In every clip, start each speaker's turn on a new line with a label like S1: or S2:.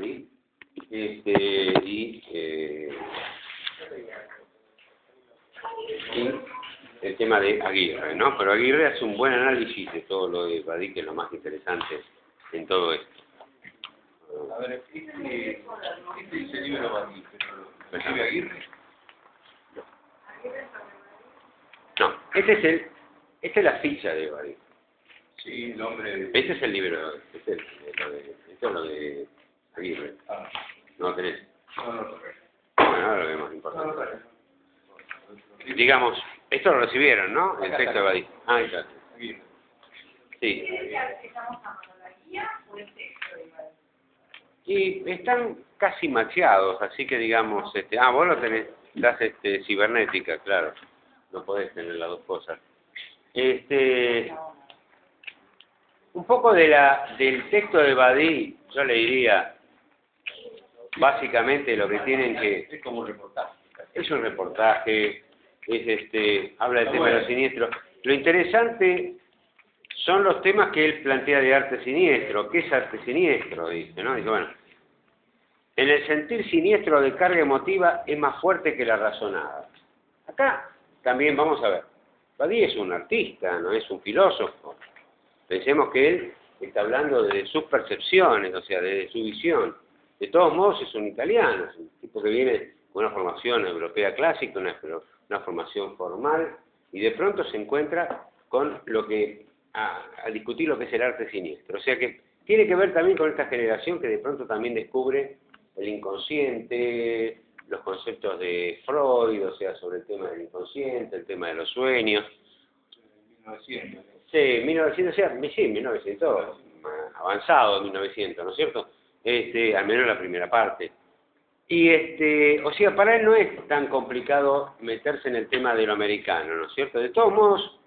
S1: Badí. Y el tema de Aguirre, ¿no? Pero Aguirre hace un buen análisis de todo lo de Badí, que es lo más interesante en todo esto.
S2: A ver, este dice el libro Badí, pero ¿escribe Aguirre?
S1: No, esta es la ficha de Badí.
S2: Sí, el hombre...
S1: Este es el libro, esto es lo de Aguirre.
S2: Ah,
S1: ¿No lo tenés?
S2: no.
S1: Bueno, ahora lo vemos importante. Digamos, esto lo recibieron, ¿no? El texto de Badí. Ah, ahí está.
S2: Aguirre.
S1: Sí.
S3: ¿Estamos hablando de la guía o el texto de Badí?
S1: Y están casi macheados, así que digamos, vos lo tenés, das cibernética, claro. No podés tener las dos cosas. Un poco del texto de Badí, yo le diría, básicamente lo que tienen que...
S2: Es como un reportaje.
S1: Es un reportaje, habla del tema de los siniestros. Lo interesante son los temas que él plantea de arte siniestro. ¿Qué es arte siniestro? Dice, ¿no? Dice, bueno, en el sentir siniestro de carga emotiva es más fuerte que la razonada. Acá también vamos a ver. Badí es un artista, no es un filósofo. Pensemos que él está hablando de sus percepciones, o sea, de su visión. De todos modos es un italiano, es un tipo que viene con una formación europea clásica, una formación formal, y de pronto se encuentra con lo que, a discutir lo que es el arte siniestro. O sea que tiene que ver también con esta generación que de pronto también descubre el inconsciente, los conceptos de Freud, o sea, sobre el tema del inconsciente, el tema de los sueños.
S2: 1900.
S1: Sí, 1900, o sea, sí, 1900, avanzado 1900, ¿no es cierto? Al menos la primera parte. Y, o sea, para él no es tan complicado meterse en el tema de lo americano, ¿no es cierto? De todos modos,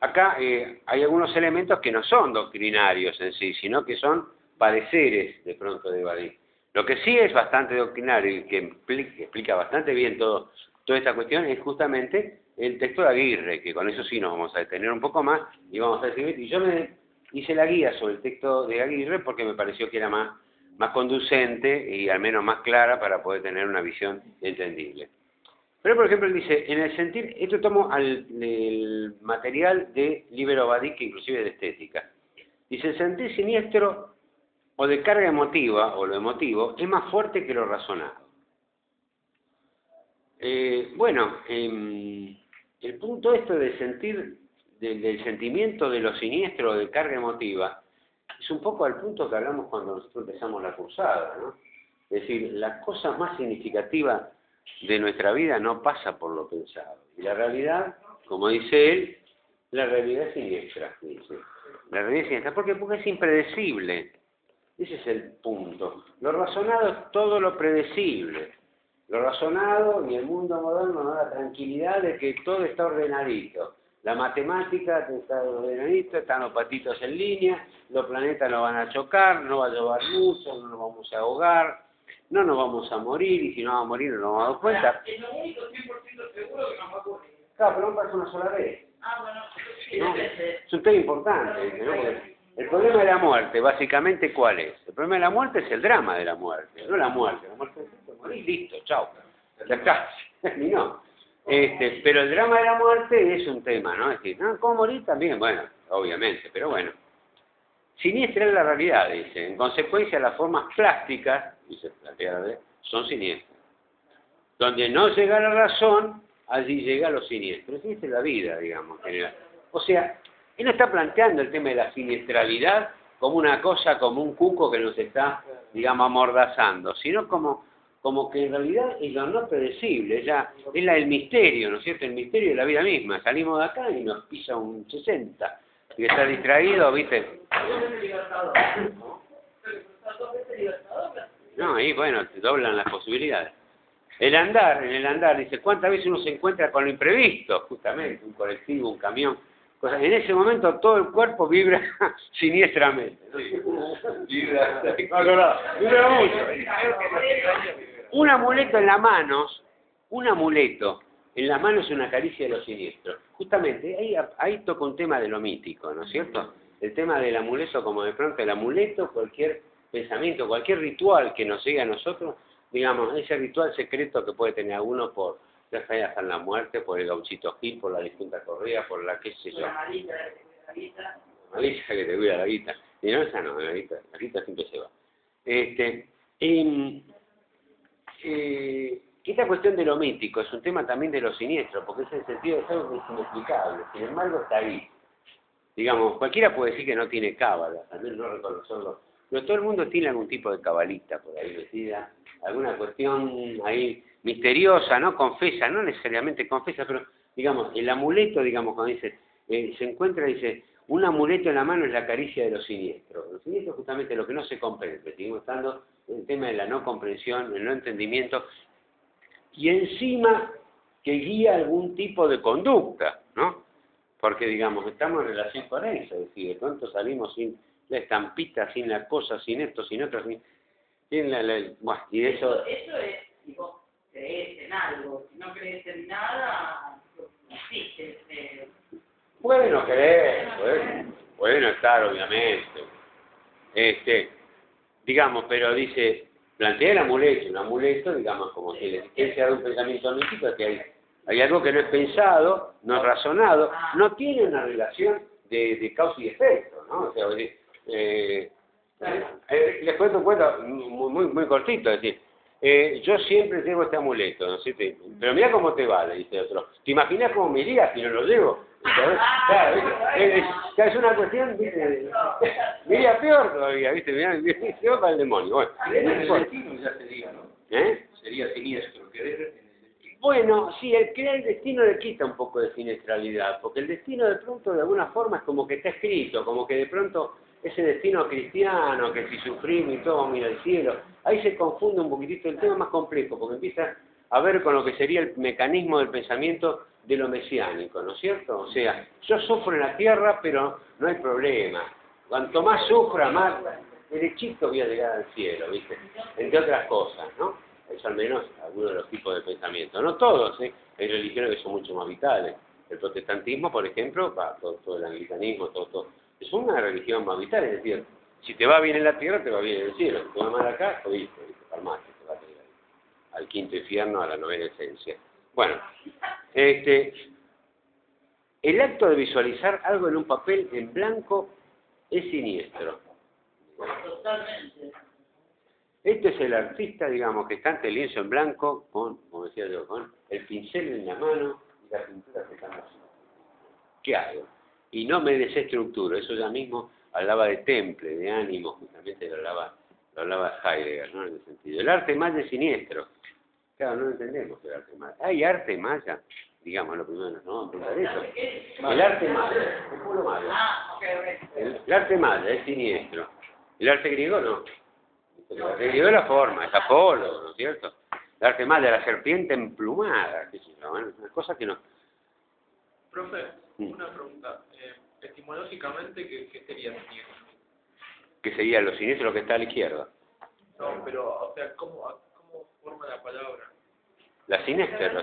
S1: acá hay algunos elementos que no son doctrinarios en sí, sino que son pareceres, de pronto, de Badí. Lo que sí es bastante doctrinario y que explica bastante bien toda esta cuestión es justamente el texto de Aguirre, que con eso sí nos vamos a detener un poco más y vamos a decir, y yo me hice la guía sobre el texto de Aguirre porque me pareció que era más conducente y al menos más clara para poder tener una visión entendible. Pero, por ejemplo, él dice, en el sentir, esto tomo el material de Libero Badí, que inclusive es de estética. Dice, el sentir siniestro o de carga emotiva, o lo emotivo, es más fuerte que lo razonado. El punto esto de sentir, del sentimiento de lo siniestro o de carga emotiva, es un poco al punto que hablamos cuando nosotros empezamos la cursada, ¿no? Es decir, la cosa más significativa de nuestra vida no pasa por lo pensado. Y la realidad, como dice él, la realidad es siniestra, dice. La realidad es siniestra, porque es impredecible. Ese es el punto. Lo razonado es todo lo predecible. Lo razonado y el mundo moderno nos da la tranquilidad de que todo está ordenadito. La matemática está ordenadito, están los patitos en línea, los planetas no van a chocar, no va a llover mucho, no nos vamos a ahogar, no nos vamos a morir, y si no vamos a morir no nos vamos a dar cuenta.
S3: Es lo único 100% seguro que nos va a ocurrir.
S1: Claro, pero no pasa una sola vez.
S3: Bueno,
S1: ¿No? Es un tema importante, ¿no? Porque el problema de la muerte, básicamente, ¿cuál es? El problema de la muerte es el drama de la muerte, no la muerte. La muerte es morir, listo, chao. Ya está, terminó. Pero el drama de la muerte es un tema, ¿no? Es decir, ¿no? ¿Cómo morir? También, bueno, obviamente, pero bueno. Siniestra es la realidad, dice. En consecuencia, las formas plásticas, dice, son siniestras. Donde no llega la razón, allí llega lo siniestro. Esa es la vida, digamos, en general. O sea, él no está planteando el tema de la siniestralidad como una cosa, como un cuco que nos está, digamos, amordazando, sino como que en realidad es lo no predecible, es el misterio, ¿no es cierto? El misterio de la vida misma. Salimos de acá y nos pisa un 60. Y está distraído, ¿viste? No, ahí, bueno, te doblan las posibilidades. En el andar, dice, ¿cuántas veces uno se encuentra con lo imprevisto? Justamente, un colectivo, un camión. En ese momento todo el cuerpo vibra siniestramente.
S2: Vibra
S1: mucho. Un amuleto en las manos, es una caricia de lo siniestro. Justamente, ahí toca un tema de lo mítico, ¿no es cierto? El tema del amuleto, como de pronto el amuleto, cualquier pensamiento, cualquier ritual que nos llegue a nosotros, digamos, ese ritual secreto que puede tener alguno por ya sea hasta la muerte, por el gauchito Gil, por la difunta Correa, por la qué sé yo.
S3: La malita que te cuida la guita.
S1: La malita que te cuida la guita. Y no, esa no, la guita siempre se va. Esta cuestión de lo mítico es un tema también de lo siniestro, porque es el sentido de algo que es inexplicable, sin embargo está ahí. Digamos, cualquiera puede decir que no tiene cábala, también no reconocerlo, pero todo el mundo tiene algún tipo de cabalita por ahí metida, alguna cuestión ahí misteriosa, no confesa, no necesariamente confesa, pero digamos, el amuleto, digamos, cuando dice, se encuentra, dice, un amuleto en la mano es la caricia de lo siniestro. Lo siniestro es justamente lo que no se comprende, seguimos estando en el tema de la no comprensión, el no entendimiento, y encima que guía algún tipo de conducta, ¿no? Porque, digamos, estamos en relación con eso, es decir, de pronto salimos sin la estampita, sin la cosa, sin esto, sin otro, sin bueno, y de eso...
S3: Eso es, si vos crees en algo, si no crees en nada, no existe.
S1: Puede no querer, puede no estar, obviamente. Digamos, pero dice, plantea el amuleto, un amuleto, digamos, como si la existencia de un pensamiento místico es que hay algo que no es pensado, no es razonado, no tiene una relación de causa y efecto, ¿no? O sea, les cuento un cuento muy cortito, es decir, yo siempre llevo este amuleto, ¿no es cierto? Pero mira cómo te va, le dice otro. ¿Te imaginas cómo me iría si no lo llevo? Claro, es una cuestión, ¿viste? Me iría peor todavía, ¿viste? Se va para el demonio. Bueno,
S2: en el destino ya sería, ¿no? Sería siniestro, querer en el destino.
S1: Bueno, sí, el crear el destino le quita un poco de siniestralidad, porque el destino de pronto de alguna forma es como que está escrito, como que de pronto ese destino cristiano, que si sufrimos y todo mira al cielo, ahí se confunde un poquitito el tema más complejo, porque empieza a ver con lo que sería el mecanismo del pensamiento de lo mesiánico, ¿no es cierto? O sea, yo sufro en la tierra, pero no hay problema. Cuanto más sufra, más derechito voy a llegar al cielo, ¿viste? Entre otras cosas, ¿no? Eso al menos algunos de los tipos de pensamiento. No todos, ¿eh? Hay religiones que son mucho más vitales. El protestantismo, por ejemplo, todo el anglicanismo, todo. Es una religión más vital, es decir, si te va bien en la tierra, te va bien en el cielo. Si te va mal acá, jodiste, palmate, te va a ir al quinto infierno, a la novena esencia. Bueno, el acto de visualizar algo en un papel en blanco es siniestro.
S3: Totalmente.
S1: Este es el artista, digamos, que está ante el lienzo en blanco, como decía yo, con el pincel en la mano y la pintura secándose. ¿Qué hago? Y no me desestructuro, eso ya mismo hablaba de temple, de ánimo, justamente lo hablaba Heidegger, ¿no? En ese sentido. El arte maya es siniestro. Claro, no entendemos el arte maya. ¿Hay arte maya? Digamos, lo primero, no vamos a pensar eso. El arte maya, el pueblo maya. El arte maya es siniestro. El arte griego no. El arte griego es la forma, es Apolo, ¿no es cierto? El arte maya, la serpiente emplumada, qué sé yo, bueno, una cosa que no.
S4: Profe, una pregunta. Etimológicamente, ¿qué sería siniestro?
S1: ¿Qué sería lo siniestro lo que está a la izquierda?
S4: No, pero, o sea, ¿cómo forma la palabra?
S1: Lo siniestro es lo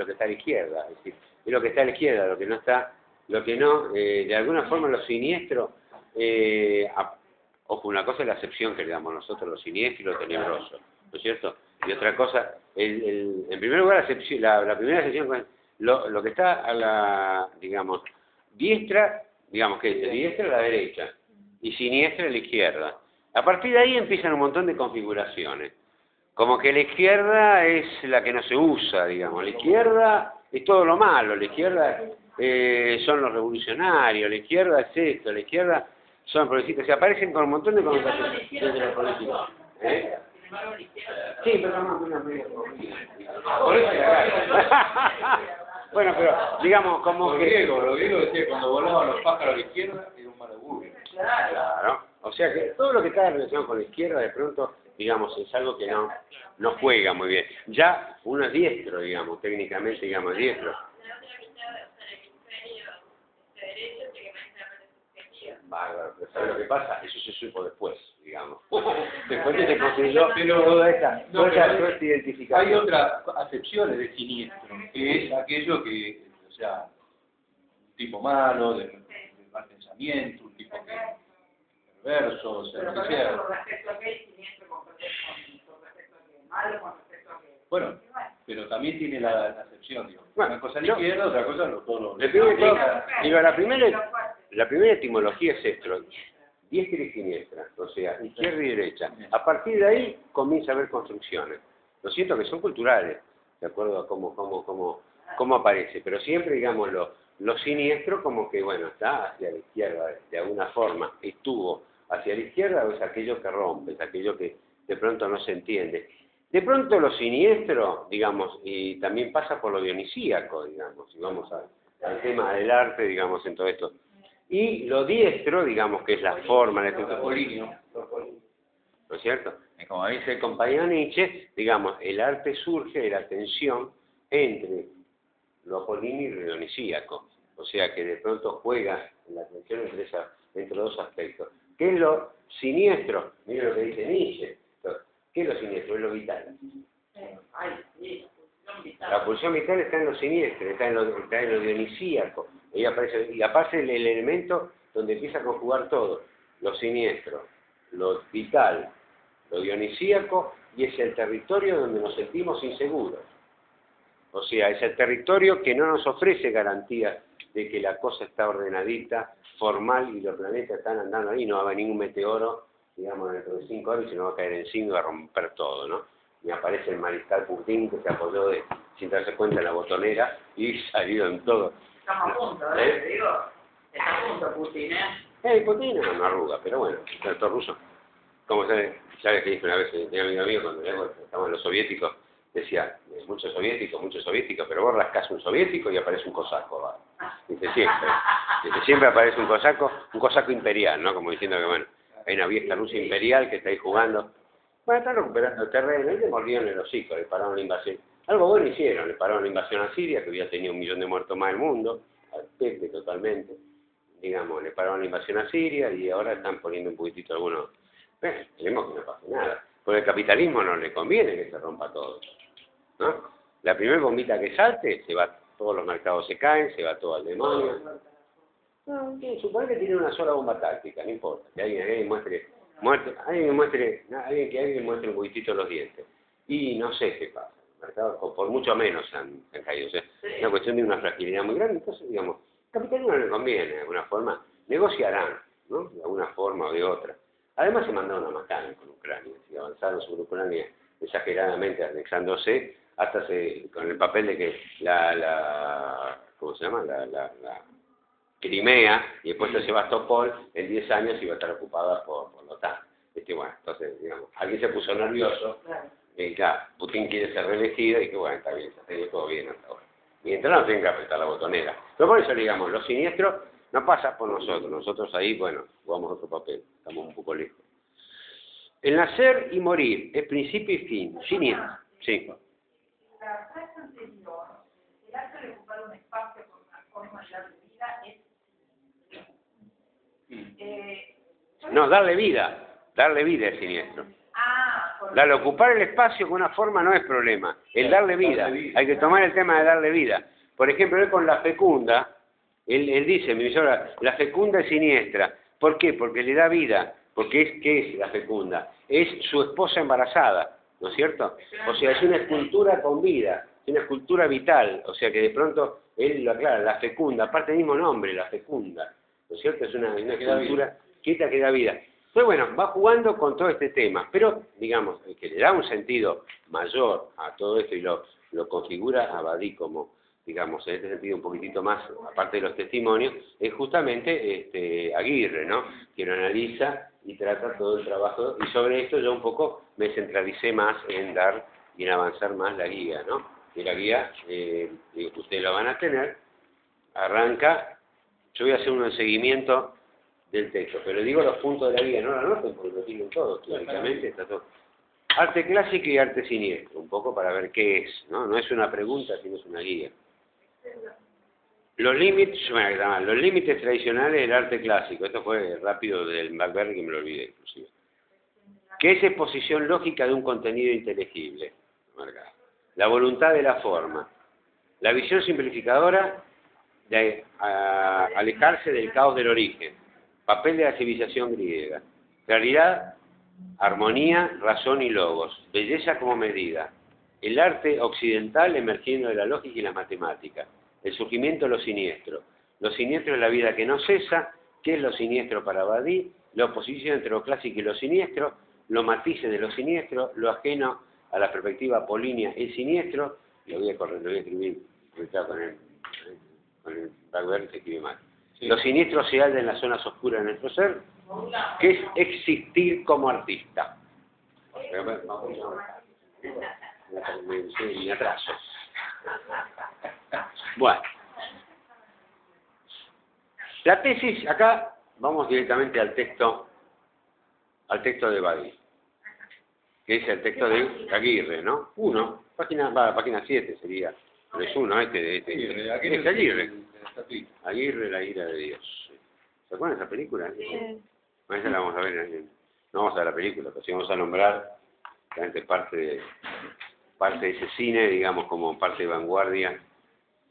S1: que está a la izquierda, es decir, es lo que está a la izquierda, lo que no está, lo que no, de alguna forma lo siniestro, ojo, una cosa es la acepción que le damos nosotros, lo siniestro y lo tenebroso, ¿no es cierto? Y otra cosa, en primer lugar, la primera acepción, lo que está a la, digamos, diestra, digamos que es diestra a la derecha, y siniestra a la izquierda. A partir de ahí empiezan un montón de configuraciones. Como que la izquierda es la que no se usa, digamos. La izquierda es todo lo malo, la izquierda son los revolucionarios, la izquierda es esto, la izquierda son progresistas. Se aparecen con un montón de connotaciones desde los políticos. Sí, pero no media por eso bueno, pero digamos como que...
S2: Los griegos decían que cuando volaban los pájaros a la izquierda era un mal augurio.
S1: Claro. O sea que todo lo que está relacionado con la izquierda de pronto, digamos, es algo que no juega muy bien. Ya uno es diestro, digamos, técnicamente, digamos, diestro. Bárbaro, pero ¿sabes lo que pasa? Eso se supo después, digamos. Después que se construyó toda esta identificación.
S2: Hay otras acepciones de siniestro, que es aquello que, o sea, un tipo malo, de mal pensamiento, un tipo que versos,
S3: Pero
S2: lo que
S3: con
S2: sea.
S3: respecto a qué es siniestro, con respecto a qué es malo, con respecto a qué.
S2: Bueno, pero también tiene la acepción, digo.
S1: Bueno,
S2: Una cosa a la izquierda, otra cosa todos los...
S1: Le pido que digo, la primera etimología es esto, diestra y siniestra, o sea, izquierda y derecha. A partir de ahí comienza a haber construcciones. Lo siento que son culturales, de acuerdo a cómo aparece, pero siempre, digamos, lo siniestro como que, bueno, está hacia la izquierda, de alguna forma, estuvo hacia la izquierda, o es aquello que rompe, es aquello que de pronto no se entiende. De pronto lo siniestro, digamos, y también pasa por lo dionisíaco, digamos, si vamos al tema del arte, digamos, en todo esto. Y lo diestro, digamos, que es la forma, el efecto apolíneo, ¿no es cierto? Y como dice el compañero Nietzsche, digamos, el arte surge de la tensión entre lo apolíneo y lo dionisíaco. O sea, que de pronto juega en la tensión entre dos aspectos. ¿Qué es lo siniestro? Mira lo que dice Nietzsche. ¿Qué es lo siniestro? Es lo vital. La pulsión vital está en lo siniestro, está en lo dionisíaco. Y aparece el elemento donde empieza a conjugar todo. Lo siniestro, lo vital, lo dionisíaco, y es el territorio donde nos sentimos inseguros. O sea, es el territorio que no nos ofrece garantía de que la cosa está ordenadita, formal, y los planetas están andando ahí, no va a haber ningún meteoro, digamos, dentro de 5 años, y no va a caer encima y va a romper todo, ¿no? Y aparece el mariscal Putin, que se apoyó sin darse cuenta en la botonera, y salió en todo.
S3: Estamos a punto, te digo. Está a punto Putin,
S1: Putin es una arruga, pero bueno, el actor ruso. Como sabes que dije una vez, tenía un amigo mío, cuando estaban los soviéticos, decía, mucho soviético, pero vos rascás un soviético y aparece un cosaco, ¿va? Dice siempre aparece un cosaco imperial, ¿no? Como diciendo que, bueno, hay una vieja Rusia imperial que está ahí jugando. Bueno, están recuperando terreno y le mordieron el hocico, le pararon la invasión. Algo bueno hicieron, le pararon la invasión a Siria, que había tenido 1 millón de muertos más el mundo, al Pepe totalmente. Digamos, le pararon la invasión a Siria y ahora están poniendo un poquitito algunos. Esperemos que no pase nada. Porque al capitalismo no le conviene que se rompa todo, ¿no? La primera bombita que salte, todos los mercados se caen, se va todo al demonio. No, supone que tiene una sola bomba táctica, no importa, que alguien muestre un poquitito los dientes. Y no sé qué pasa, los mercados por mucho menos se han caído. O sea, es una cuestión de una fragilidad muy grande, entonces, digamos, al capitalismo no le conviene, de alguna forma, negociarán, ¿no? De alguna forma o de otra. Además se mandaron a matar con Ucrania, y avanzaron sobre Ucrania exageradamente anexándose, hasta con el papel de que ¿cómo se llama? La Crimea y después de Sebastopol en 10 años iba a estar ocupada por la OTAN. Bueno, entonces, digamos, alguien se puso nervioso, y claro, Putin quiere ser reelegido y que bueno, está bien, se todo bien hasta ahora. Mientras no tenga que apretar la botonera. Pero por eso, digamos, lo siniestro no pasa por nosotros ahí, bueno, jugamos otro papel, estamos un poco lejos. El nacer y morir es principio y fin, siniestro, sí.
S3: La frase anterior, el acto de ocupar un espacio con una forma de darle vida es...
S1: No, darle vida es siniestro. Ocupar el espacio con una forma no es problema, el darle vida, hay que tomar el tema de darle vida. Por ejemplo, él con la fecunda, él dice, mi señora, la fecunda es siniestra. ¿Por qué? Porque le da vida. Porque ¿qué es la fecunda? Es su esposa embarazada, ¿no es cierto? O sea, es una escultura con vida, es una escultura vital. O sea, que de pronto él lo aclara, la fecunda, aparte del mismo nombre, la fecunda, ¿no es cierto? Es una escultura quieta que da vida. Pues bueno, va jugando con todo este tema, pero, digamos, el que le da un sentido mayor a todo esto y lo configura a Badí como, digamos, en este sentido un poquitito más, aparte de los testimonios, es justamente Aguirre, ¿no? Que lo analiza y trata todo el trabajo, y sobre esto yo un poco me centralicé más en dar y en avanzar más la guía, ¿no? Y la guía, ustedes la van a tener, arranca, yo voy a hacer un seguimiento del texto, pero digo los puntos de la guía, no la anoten porque lo tienen todos, teóricamente está todo. Arte clásico y arte siniestro, un poco para ver qué es, ¿no? No es una pregunta, sino es una guía. Los límites tradicionales del arte clásico, esto fue rápido del Blackberry que me lo olvidé inclusive. ¿Qué es exposición lógica de un contenido inteligible? La voluntad de la forma. La visión simplificadora de alejarse del caos del origen. Papel de la civilización griega. Claridad, armonía, razón y logos. Belleza como medida. El arte occidental emergiendo de la lógica y la matemática. El surgimiento de lo siniestro. Lo siniestro es la vida que no cesa. ¿Qué es lo siniestro para Badi? La oposición entre lo clásico y lo siniestro. Los matices de lo siniestro. Lo ajeno a la perspectiva apolínea es siniestro. Lo voy a escribir con el Blackberry se escribe mal. Sí. Lo siniestro se halda en las zonas oscuras de nuestro ser, que es existir como artista. Me atraso. Bueno. La tesis, acá vamos directamente al texto de Badi, que es el texto de Aguirre, ¿no? Página 7 sería. No es uno, Aguirre. Aguirre, la ira de Dios. ¿Se acuerdan de esa película? Sí. Esa la vamos a ver, no vamos a ver la película, pero sí vamos a nombrar realmente parte de ese cine, digamos, como parte de vanguardia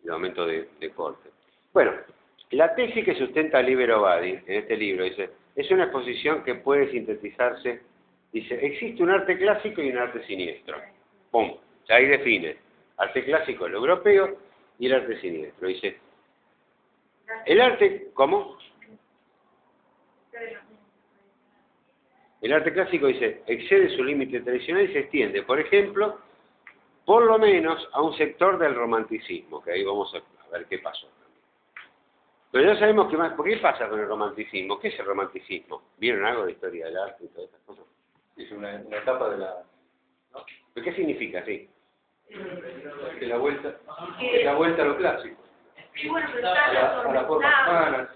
S1: de momento de corte. Bueno, la tesis que sustenta Libero Badi en este libro dice, es una exposición que puede sintetizarse, dice, existe un arte clásico y un arte siniestro. ¡Pum! Ya ahí define. Arte clásico, el europeo, y el arte siniestro. Dice, el arte, ¿cómo? El arte clásico, dice, excede su límite tradicional y se extiende, por ejemplo, por lo menos a un sector del romanticismo, que ahí vamos a ver qué pasó. Pero ya sabemos que más, ¿por qué pasa con el romanticismo? ¿Qué es el romanticismo? ¿Vieron algo de historia del arte y todas estas cosas?
S2: Es una etapa de la... ¿no?
S1: ¿Pero qué significa, sí?
S2: Es la vuelta a lo clásico.
S5: Y bueno, pero
S2: a la forma humana.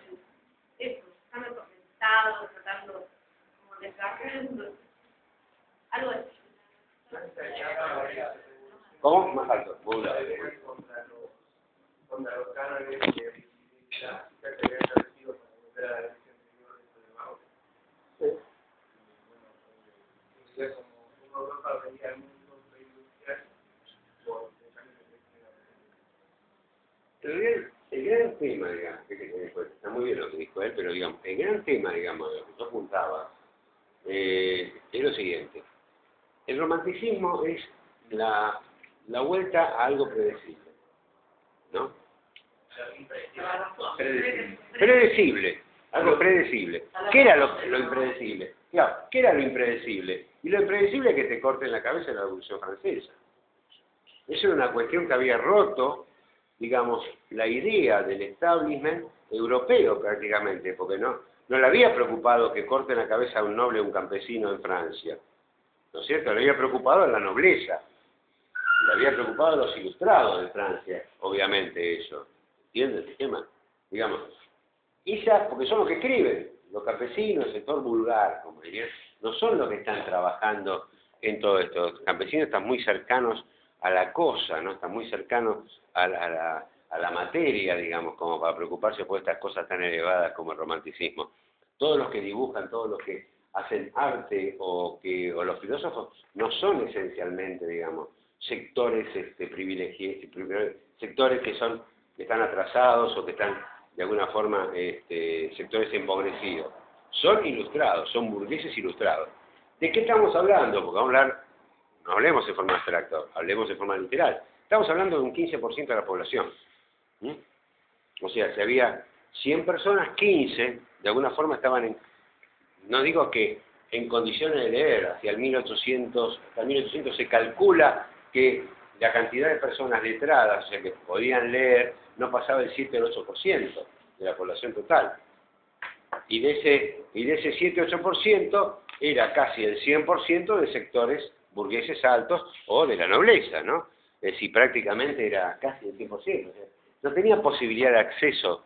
S5: Eso, están atormentados, tratando como de sacarlo. Algo así.
S1: ¿Cómo? Más alto.
S4: Contra los cánones de la que habían establecido para volver a la elección de libros de Bajo. Sí. Bueno, como Europa venía al mundo industrial por
S1: el gran tema, digamos, está muy bien lo que dijo él, pero digamos, el gran tema, digamos, de lo que yo apuntaba, es lo siguiente. El romanticismo es la vuelta a algo predecible, ¿no? Predecible, algo predecible. ¿Qué era lo impredecible? Claro, ¿qué era lo impredecible? Y lo impredecible es que te corten la cabeza en la Revolución Francesa. Eso era una cuestión que había roto, digamos, la idea del establishment europeo prácticamente, porque no le había preocupado que corten la cabeza a un noble o un campesino en Francia, ¿no es cierto? Le había preocupado a la nobleza, le había preocupado a los ilustrados de Francia, obviamente eso, ¿entiendes el tema? Digamos, porque son los que escriben, los campesinos, el sector vulgar, como dirían, no son los que están trabajando en todo esto. Los campesinos están muy cercanos a la cosa, ¿no? Están muy cercanos a la materia, digamos, como para preocuparse por estas cosas tan elevadas como el romanticismo. Todos los que dibujan, todos los que hacen arte o los filósofos no son esencialmente, digamos, sectores privilegiados, sectores que están atrasados o que están de alguna forma sectores empobrecidos. Son ilustrados, son burgueses ilustrados. ¿De qué estamos hablando? Porque vamos a hablar, no hablemos de forma abstracta, hablemos de forma literal. Estamos hablando de un 15% de la población. O sea, si había 100 personas, 15 de alguna forma estaban no digo que en condiciones de leer, hasta el 1800 se calcula que la cantidad de personas letradas, o sea que podían leer, no pasaba el 7 o el 8% de la población total. Y de ese 7-8% era casi el 100% de sectores burgueses altos o de la nobleza, ¿no? Es decir, prácticamente era casi el 100%. O sea, no tenía posibilidad de acceso,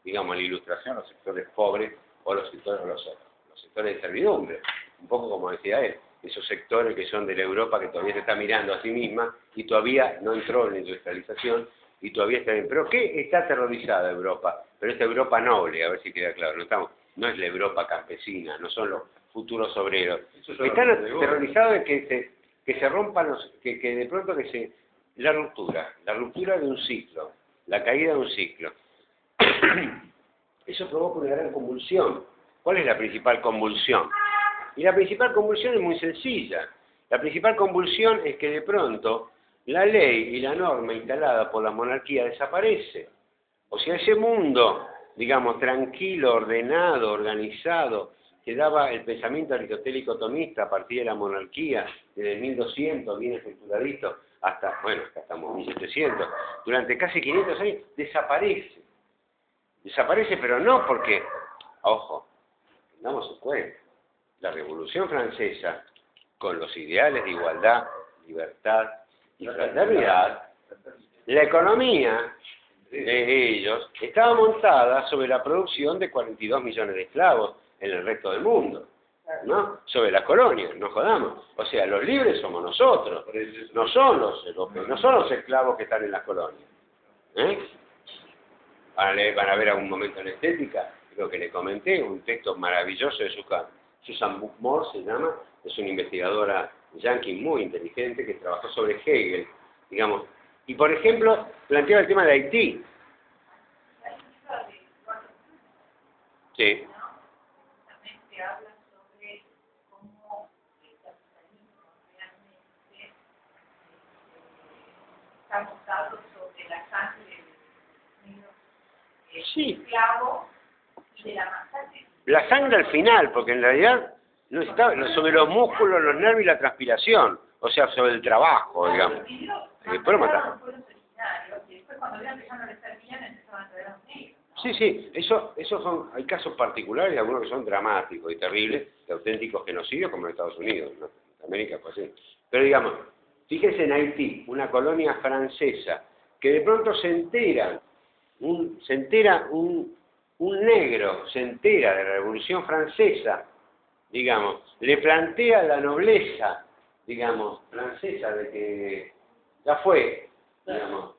S1: digamos, a la ilustración los sectores pobres o los sectores de servidumbre. Un poco como decía él, esos sectores que son de la Europa que todavía se está mirando a sí misma y todavía no entró en la industrialización y todavía está bien. ¿Pero qué está aterrorizada Europa? Pero esta Europa noble, a ver si queda claro, no es la Europa campesina, no son los futuros obreros. Están aterrorizados de que se rompan que de pronto la ruptura de un ciclo, la caída de un ciclo. Eso provoca una gran convulsión. ¿Cuál es la principal convulsión? Y la principal convulsión es muy sencilla. La principal convulsión es que de pronto la ley y la norma instalada por la monarquía desaparece. O sea, ese mundo, digamos, tranquilo, ordenado, organizado, que daba el pensamiento aristotélico tomista a partir de la monarquía, desde el 1200, bien estructuradito, hasta, bueno, acá estamos en 1700, durante casi 500 años, desaparece. Desaparece, pero no porque, ojo, damos en cuenta, la Revolución Francesa, con los ideales de igualdad, libertad y fraternidad, la economía de ellos estaba montada sobre la producción de 42 millones de esclavos en el resto del mundo, ¿no? Sobre las colonias, no jodamos. O sea, los libres somos nosotros, no son los europeos, no son los esclavos que están en las colonias. Van a ver algún momento en estética, lo que le comenté, un texto maravilloso de Susan Buckmore se llama, es una investigadora yanqui muy inteligente que trabajó sobre Hegel, digamos, y por ejemplo planteaba el tema de Haití. Sí.
S3: También habla sobre cómo el capitalismo realmente está montado sobre la sangre del esclavo y de la masacre.
S1: La sangre al final, porque en realidad no estaba sobre los músculos, los nervios y la transpiración, o sea, sobre el trabajo, digamos. Después lo mataron.
S3: Y después cuando iban empezando a estar bien, empezaban a traer a los negros.
S1: Sí, eso son, hay casos particulares, algunos que son dramáticos y terribles, de auténticos genocidios como en Estados Unidos, ¿no? En América pues sí. Pero digamos, fíjense en Haití, una colonia francesa, que de pronto se entera un negro, se entera de la Revolución Francesa, digamos, le plantea a la nobleza, digamos, francesa de que ya fue, digamos,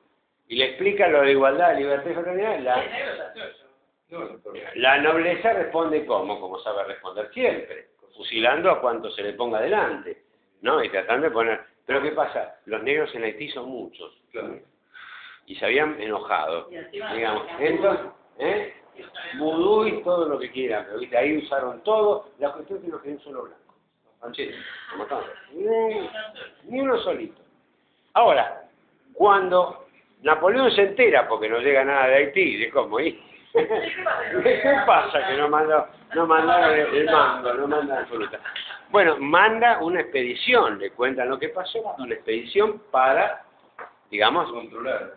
S1: y le explica lo de igualdad, libertad y fraternidad, la nobleza responde como sabe responder siempre, fusilando a cuanto se le ponga delante, ¿no? Y tratando de poner... Pero ¿qué pasa? Los negros en Haití son muchos,
S2: Claro.
S1: y se habían enojado, digamos, entonces, vudú y todo lo que quieran, pero ¿viste? Ahí usaron todo, la cuestión es que no quedó un solo blanco, franceses, lo mataron, ni uno solito. Ahora, cuando Napoleón se entera, porque no llega nada de Haití, de cómo ir. ¿Qué pasa? Que no mandaron el mango, no mandan absoluta. Bueno, manda una expedición, le cuentan lo que pasó, una expedición para, digamos,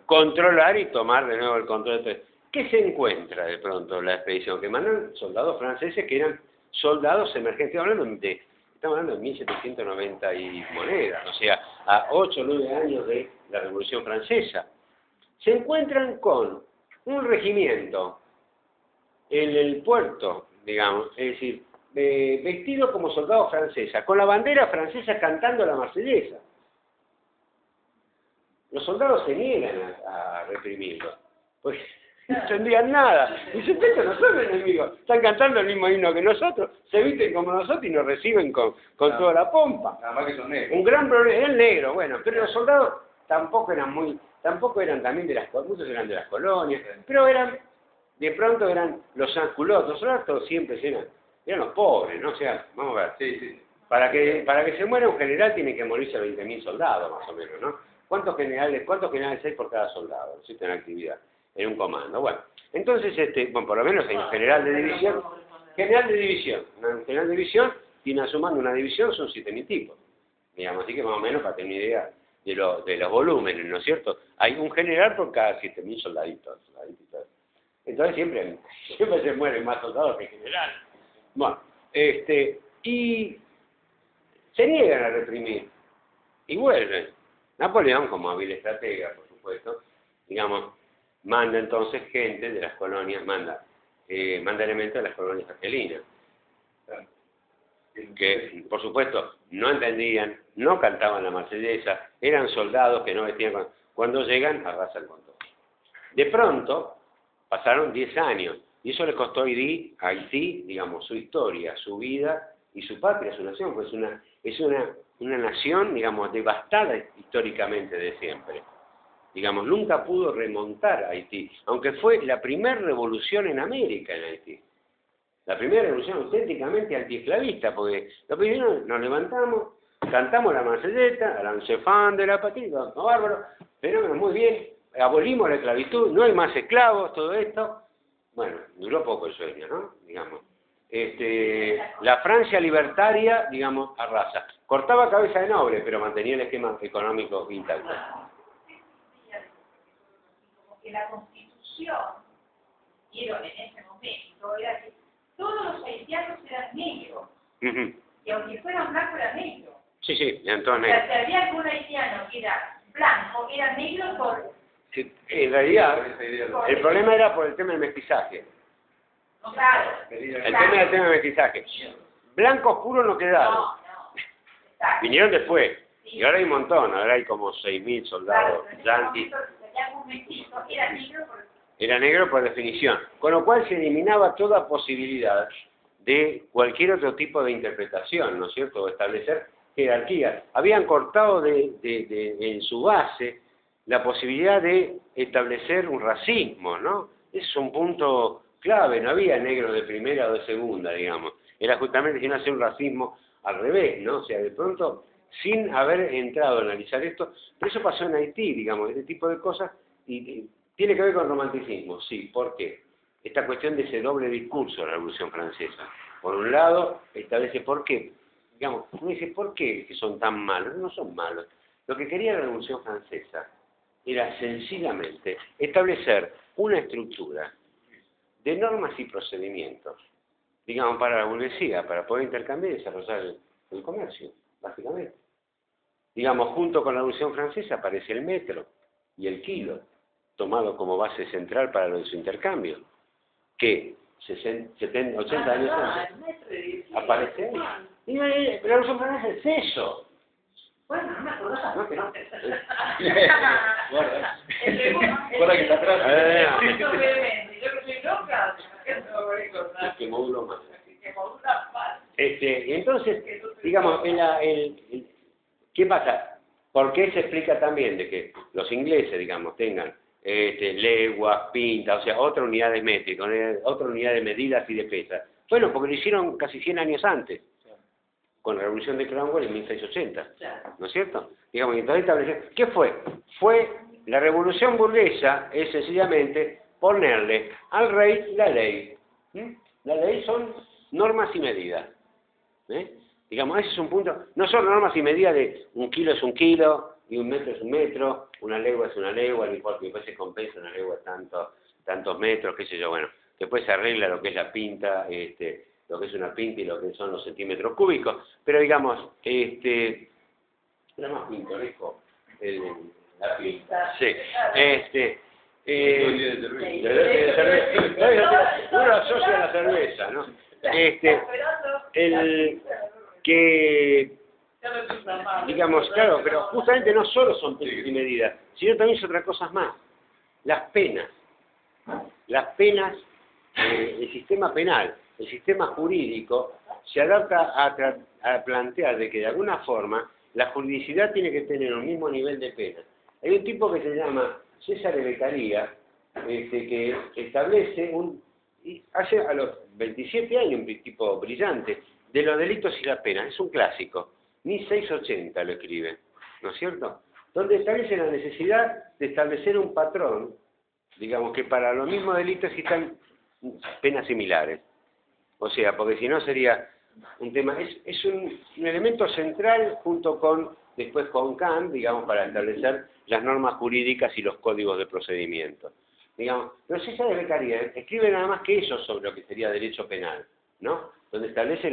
S1: controlar y tomar de nuevo el control de todo. ¿Qué se encuentra de pronto la expedición? Que mandan soldados franceses que eran soldados emergentes, estamos hablando de 1790 y monedas, o sea, a 8 o 9 años de la Revolución Francesa. Se encuentran con un regimiento en el puerto, digamos, es decir, vestido como soldado francesa, con la bandera francesa cantando la marsellesa. Los soldados se niegan a reprimirlo, pues no entendían nada. Dicen, estos no son enemigos, están cantando el mismo himno que nosotros, se visten como nosotros y nos reciben con toda la pompa.
S2: Nada más que son negros.
S1: Un gran problema, era el negro, bueno, pero los soldados tampoco eran también de las colonias, muchos eran de las colonias, pero de pronto eran los sans-culottes, los soldados siempre eran los pobres, ¿no? O sea, vamos a ver,
S2: Sí.
S1: para que se muera un general tiene que morirse 20.000 soldados, más o menos, ¿no? ¿Cuántos generales hay por cada soldado? Existe en actividad, en un comando. Bueno, entonces, por lo menos hay un general de división, un general de división tiene a su mando una división, son 7.000 tipos, digamos, así que más o menos para tener una idea de los volúmenes, ¿no es cierto? Hay un general por cada 7.000 soldaditos. Entonces siempre se mueren más soldados que generales. Bueno, y se niegan a reprimir y vuelven. Napoleón, como hábil estratega, por supuesto, digamos, manda entonces gente de las colonias, manda elementos de las colonias argelinas, que por supuesto no entendían, no cantaban la marsellesa, eran soldados que no vestían, cuando llegan arrasan con todo. De pronto pasaron 10 años y eso le costó a Haití, digamos, su historia, su vida y su patria, su nación, pues es una nación, digamos, devastada históricamente de siempre. Digamos, nunca pudo remontar a Haití, aunque fue la primera revolución en América en Haití. La primera revolución auténticamente antiesclavista, porque lo primero nos levantamos, cantamos la Marselleta, la Ancefán de la patria, no bárbaro, pero muy bien, abolimos la esclavitud, no hay más esclavos, todo esto. Bueno, duró poco el sueño, ¿no? Digamos. La Francia libertaria, digamos, arrasa. Cortaba cabeza de noble, pero mantenía el esquema económico intacto.
S6: Como que la Constitución, vieron en ese momento, era que todos los haitianos eran negros, y aunque fueran blancos eran negros.
S1: Sí, eran todos
S6: O sea,
S1: negros.
S6: si había algún haitiano que era blanco, era negro por...
S1: Sí, en realidad, el problema era por el tema del mestizaje.
S6: Claro.
S1: El tema del mestizaje. Blancos puros no quedaron.
S6: No. Exacto.
S1: Vinieron después. Y ahora hay un montón, ahora hay como 6.000 soldados yanquis. Era negro por definición. Con lo cual se eliminaba toda posibilidad de cualquier otro tipo de interpretación, ¿no es cierto? O establecer jerarquías. Habían cortado en su base la posibilidad de establecer un racismo, ¿no? Ese es un punto clave. No había negros de primera o de segunda, digamos. Era justamente sin hacer un racismo al revés, ¿no? O sea, de pronto, sin haber entrado a analizar esto, pero eso pasó en Haití, digamos, este tipo de cosas, y tiene que ver con romanticismo, sí. ¿Por qué? Esta cuestión de ese doble discurso de la Revolución Francesa. Por un lado, establece por qué, digamos, uno dice, ¿por qué que son tan malos? No son malos. Lo que quería la Revolución Francesa era sencillamente establecer una estructura de normas y procedimientos, digamos, para la burguesía, para poder intercambiar y desarrollar el comercio, básicamente. Digamos, junto con la Revolución Francesa aparece el metro y el kilo, tomado como base central para lo de su intercambio, que 80 años antes aparece. Y la Revolución Francesa es eso.
S6: Bueno, no me acuerdo.
S1: No, que no.
S2: Guarda. Guarda que está atrás.
S6: Yo que soy loca,
S1: Es que módulo más.
S6: que modula más.
S1: Entonces, digamos, ¿qué pasa? ¿Por qué se explica también de que los ingleses, digamos, tengan leguas, pintas, o sea, otra unidad de métrico, otra unidad de medidas y de pesas? Bueno, porque lo hicieron casi 100 años antes, con la Revolución de Cromwell en 1680, ¿no es cierto? Digamos, y entonces establecer, ¿qué fue? Fue la Revolución burguesa, es sencillamente ponerle al rey la ley. La ley son normas y medidas. Digamos, ese es un punto. No son normas y medidas de un kilo es un kilo, y un metro es un metro, una legua es una legua, no importa, después se compensa una legua tantos metros, qué sé yo, bueno. Después se arregla lo que es la pinta, lo que es una pinta y lo que son los centímetros cúbicos, pero digamos, era más pintoresco la pinta. Sí, uno asocia a la cerveza, ¿no? Digamos, claro, pero justamente no solo son pesos y medidas, sino también son otras cosas más. Las penas, el sistema penal, el sistema jurídico, se adapta a plantear de que de alguna forma la juridicidad tiene que tener un mismo nivel de pena. Hay un tipo que se llama César Beccaria, que establece hace a los 27 años, un tipo brillante, de los delitos y las penas. Es un clásico. 1680 lo escribe, ¿no es cierto? Donde establece la necesidad de establecer un patrón, digamos, que para los mismos delitos existan penas similares. O sea, porque si no sería un tema, es un elemento central junto con, después con Kant, digamos, para establecer las normas jurídicas y los códigos de procedimiento. Digamos, no sé si de Beccaria, escribe nada más que eso sobre lo que sería derecho penal, ¿no? Donde establece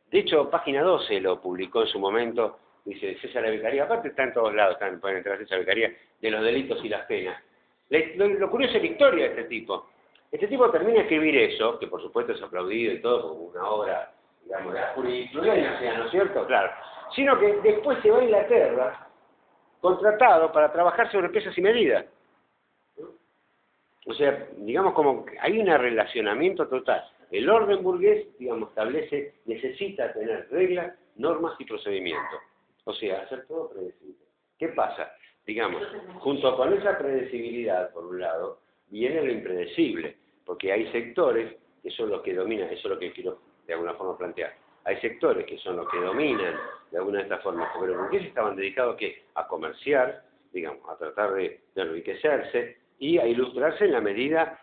S1: de hecho, página 12 lo publicó en su momento, dice César Beccaria, aparte está en todos lados, pueden entrar César Beccaria, de los delitos y las penas. Lo curioso es la historia de este tipo. Este tipo termina de escribir eso, que por supuesto es aplaudido y todo como una obra, digamos, de la jurisprudencia, ¿no es cierto? Claro. Sino que después se va a Inglaterra, contratado para trabajar sobre pesas y medidas. O sea, digamos como que hay un relacionamiento total. El orden burgués, digamos, necesita tener reglas, normas y procedimientos. O sea, hacer todo predecible. ¿Qué pasa? Digamos, junto con esa predecibilidad, por un lado, viene lo impredecible, porque hay sectores que son los que dominan, eso es lo que quiero de alguna forma plantear. Hay sectores que son los que dominan de alguna de estas formas, pero los burgueses estaban dedicados a comerciar, digamos, a tratar de enriquecerse y a ilustrarse en la medida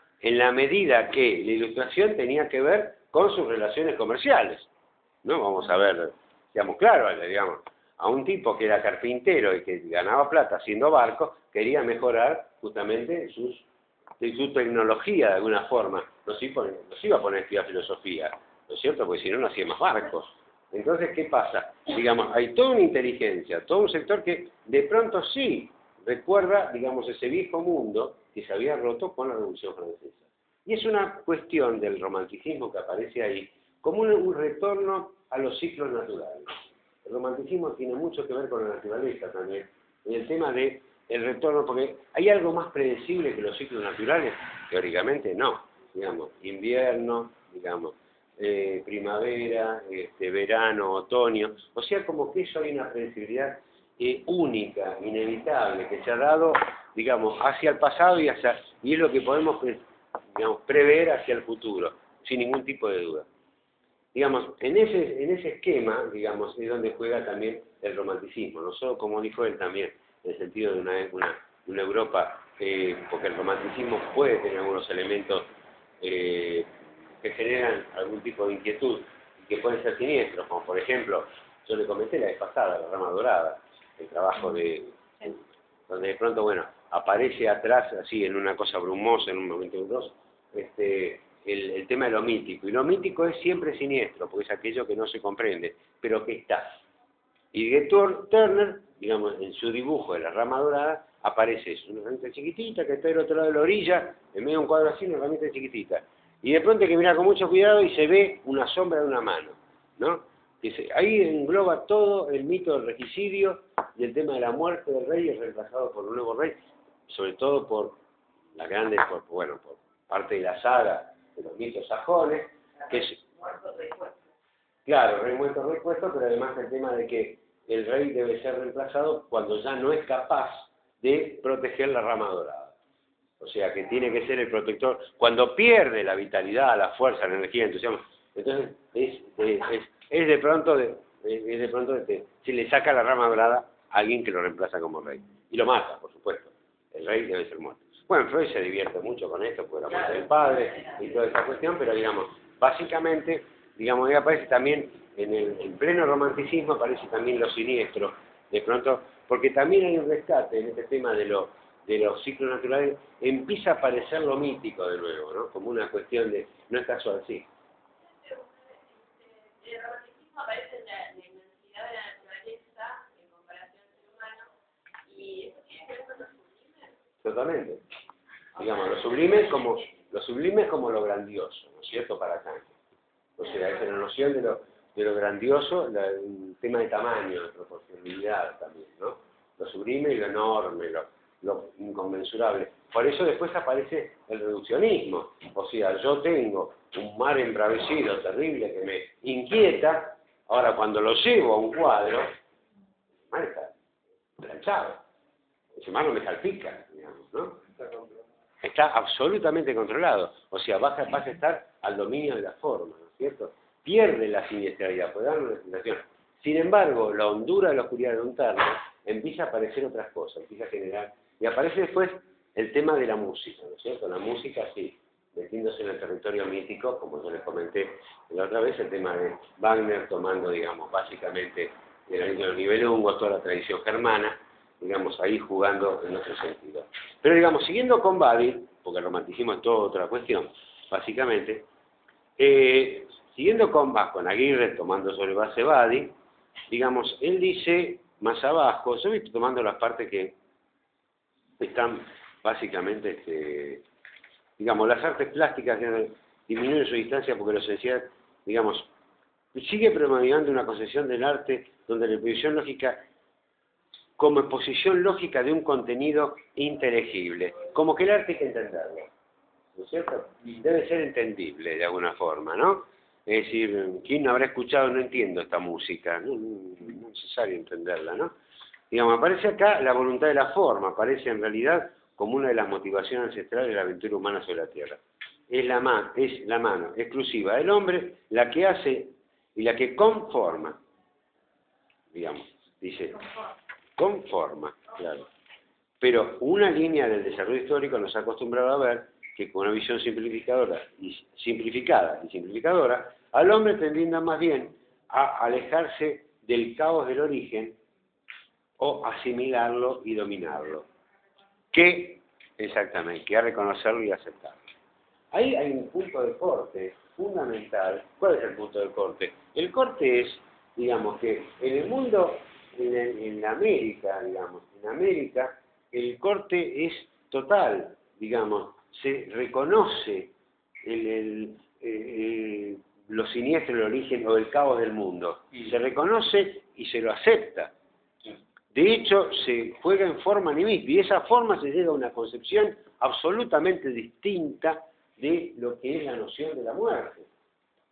S1: que la ilustración tenía que ver con sus relaciones comerciales, ¿no? Vamos a ver, digamos, claro, digamos, a un tipo que era carpintero y que ganaba plata haciendo barcos, quería mejorar justamente su tecnología de alguna forma. No se iba a poner a estudiar filosofía, ¿no es cierto? Porque si no, no hacía más barcos. Entonces, ¿qué pasa? Digamos, hay toda una inteligencia, todo un sector que de pronto sí recuerda, digamos, ese viejo mundo que se había roto con la Revolución Francesa. Y es una cuestión del romanticismo que aparece ahí como un retorno a los ciclos naturales. El romanticismo tiene mucho que ver con la naturaleza también, en el tema de el retorno, porque hay algo más predecible que los ciclos naturales, teóricamente no, digamos, invierno, digamos, primavera, verano, otoño, o sea, como que eso hay una predecibilidad única, inevitable, que se ha dado, digamos, hacia el pasado y es lo que podemos, digamos, prever hacia el futuro, sin ningún tipo de duda. Digamos, en ese esquema, digamos, es donde juega también el romanticismo, no solo, como dijo él también, en el sentido de una Europa, porque el romanticismo puede tener algunos elementos que generan algún tipo de inquietud y que pueden ser siniestros, como por ejemplo, yo le comenté la vez pasada, La Rama Dorada, el trabajo donde de pronto, bueno, aparece atrás, así, en una cosa brumosa, en un momento brumoso, el tema de lo mítico. Y lo mítico es siempre siniestro, porque es aquello que no se comprende, pero que está. Y de Turner, digamos, en su dibujo de La Rama Dorada, aparece eso, una ramita chiquitita que está del otro lado de la orilla, en medio de un cuadro así, una ramita chiquitita. Y de pronto hay que mirar con mucho cuidado y se ve una sombra de una mano, ¿no? Ahí engloba todo el mito del regicidio y el tema de la muerte del rey es reemplazado por un nuevo rey, sobre todo por por parte de la saga de los mitos sajones, que es, claro, rey muerto, rey puesto, pero además el tema de que el rey debe ser reemplazado cuando ya no es capaz de proteger la rama dorada. O sea, que tiene que ser el protector. Cuando pierde la vitalidad, la fuerza, la energía, el entusiasmo, entonces es de pronto se le saca la rama dorada a alguien que lo reemplaza como rey. Y lo mata, por supuesto. El rey debe ser muerto. Bueno, Freud se divierte mucho con esto, por la muerte del padre y toda esta cuestión, pero digamos, básicamente, digamos, ahí aparece también, en pleno romanticismo aparece también lo siniestro, de pronto, porque también hay un rescate en este tema de los ciclos naturales, empieza a aparecer lo mítico de nuevo, ¿no? Como una cuestión de, no es casual, sí.
S5: El romanticismo aparece en la inmensidad de la naturaleza en comparación al ser humano, y eso tiene que ver con lo sublime.
S1: Totalmente. Digamos, lo sublime como lo grandioso, ¿no es cierto?, para Kant. O sea, es la noción de lo grandioso, el tema de tamaño, de proporcionalidad también, ¿no? Lo sublime y lo enorme, lo inconmensurable. Por eso después aparece el reduccionismo. O sea, yo tengo un mar embravecido, terrible, que me inquieta. Ahora, cuando lo llevo a un cuadro, el mar está planchado. Ese mar no me salpica, digamos, ¿no? Está absolutamente controlado. O sea, vas a estar al dominio de la forma, ¿no es cierto? Pierde la siniestralidad, puede dar una sensación. Sin embargo, la hondura de la oscuridad de un Turner empieza a aparecer otras cosas, empieza a generar, y aparece después el tema de la música, ¿no es cierto? La música, sí, metiéndose en el territorio mítico, como yo les comenté la otra vez, el tema de Wagner tomando, digamos, básicamente de los Nibelungos, toda la tradición germana, digamos, ahí jugando en otro sentido. Pero, digamos, siguiendo con Badi, porque el romanticismo es toda otra cuestión, básicamente, siguiendo con Aguirre, tomando sobre base Badi, digamos, él dice más abajo, yo estoy tomando las partes que están básicamente, digamos, las artes plásticas disminuyen su distancia porque lo esencial, digamos, sigue predominando una concepción del arte donde la exposición lógica como exposición lógica de un contenido inteligible, como que el arte hay que entenderlo, ¿no es cierto? Debe ser entendible de alguna forma, ¿no? Es decir, ¿quién no habrá escuchado no entiendo esta música? No es necesario entenderla, ¿no? Digamos, aparece acá la voluntad de la forma, aparece en realidad como una de las motivaciones ancestrales de la aventura humana sobre la Tierra. es la mano exclusiva del hombre la que hace y la que conforma, digamos, dice, conforma, claro. Pero una línea del desarrollo histórico nos ha acostumbrado a ver que con una visión simplificada y simplificadora, al hombre tendiendo más bien a alejarse del caos del origen o asimilarlo y dominarlo, que a reconocerlo y aceptarlo. Ahí hay un punto de corte fundamental. ¿Cuál es el punto de corte? El corte es, digamos, que en el mundo, en América, el corte es total, digamos, se reconoce lo siniestro, el origen o el caos del mundo. Se reconoce y se lo acepta. De hecho, se juega en forma animista y esa forma se llega a una concepción absolutamente distinta de lo que es la noción de la muerte.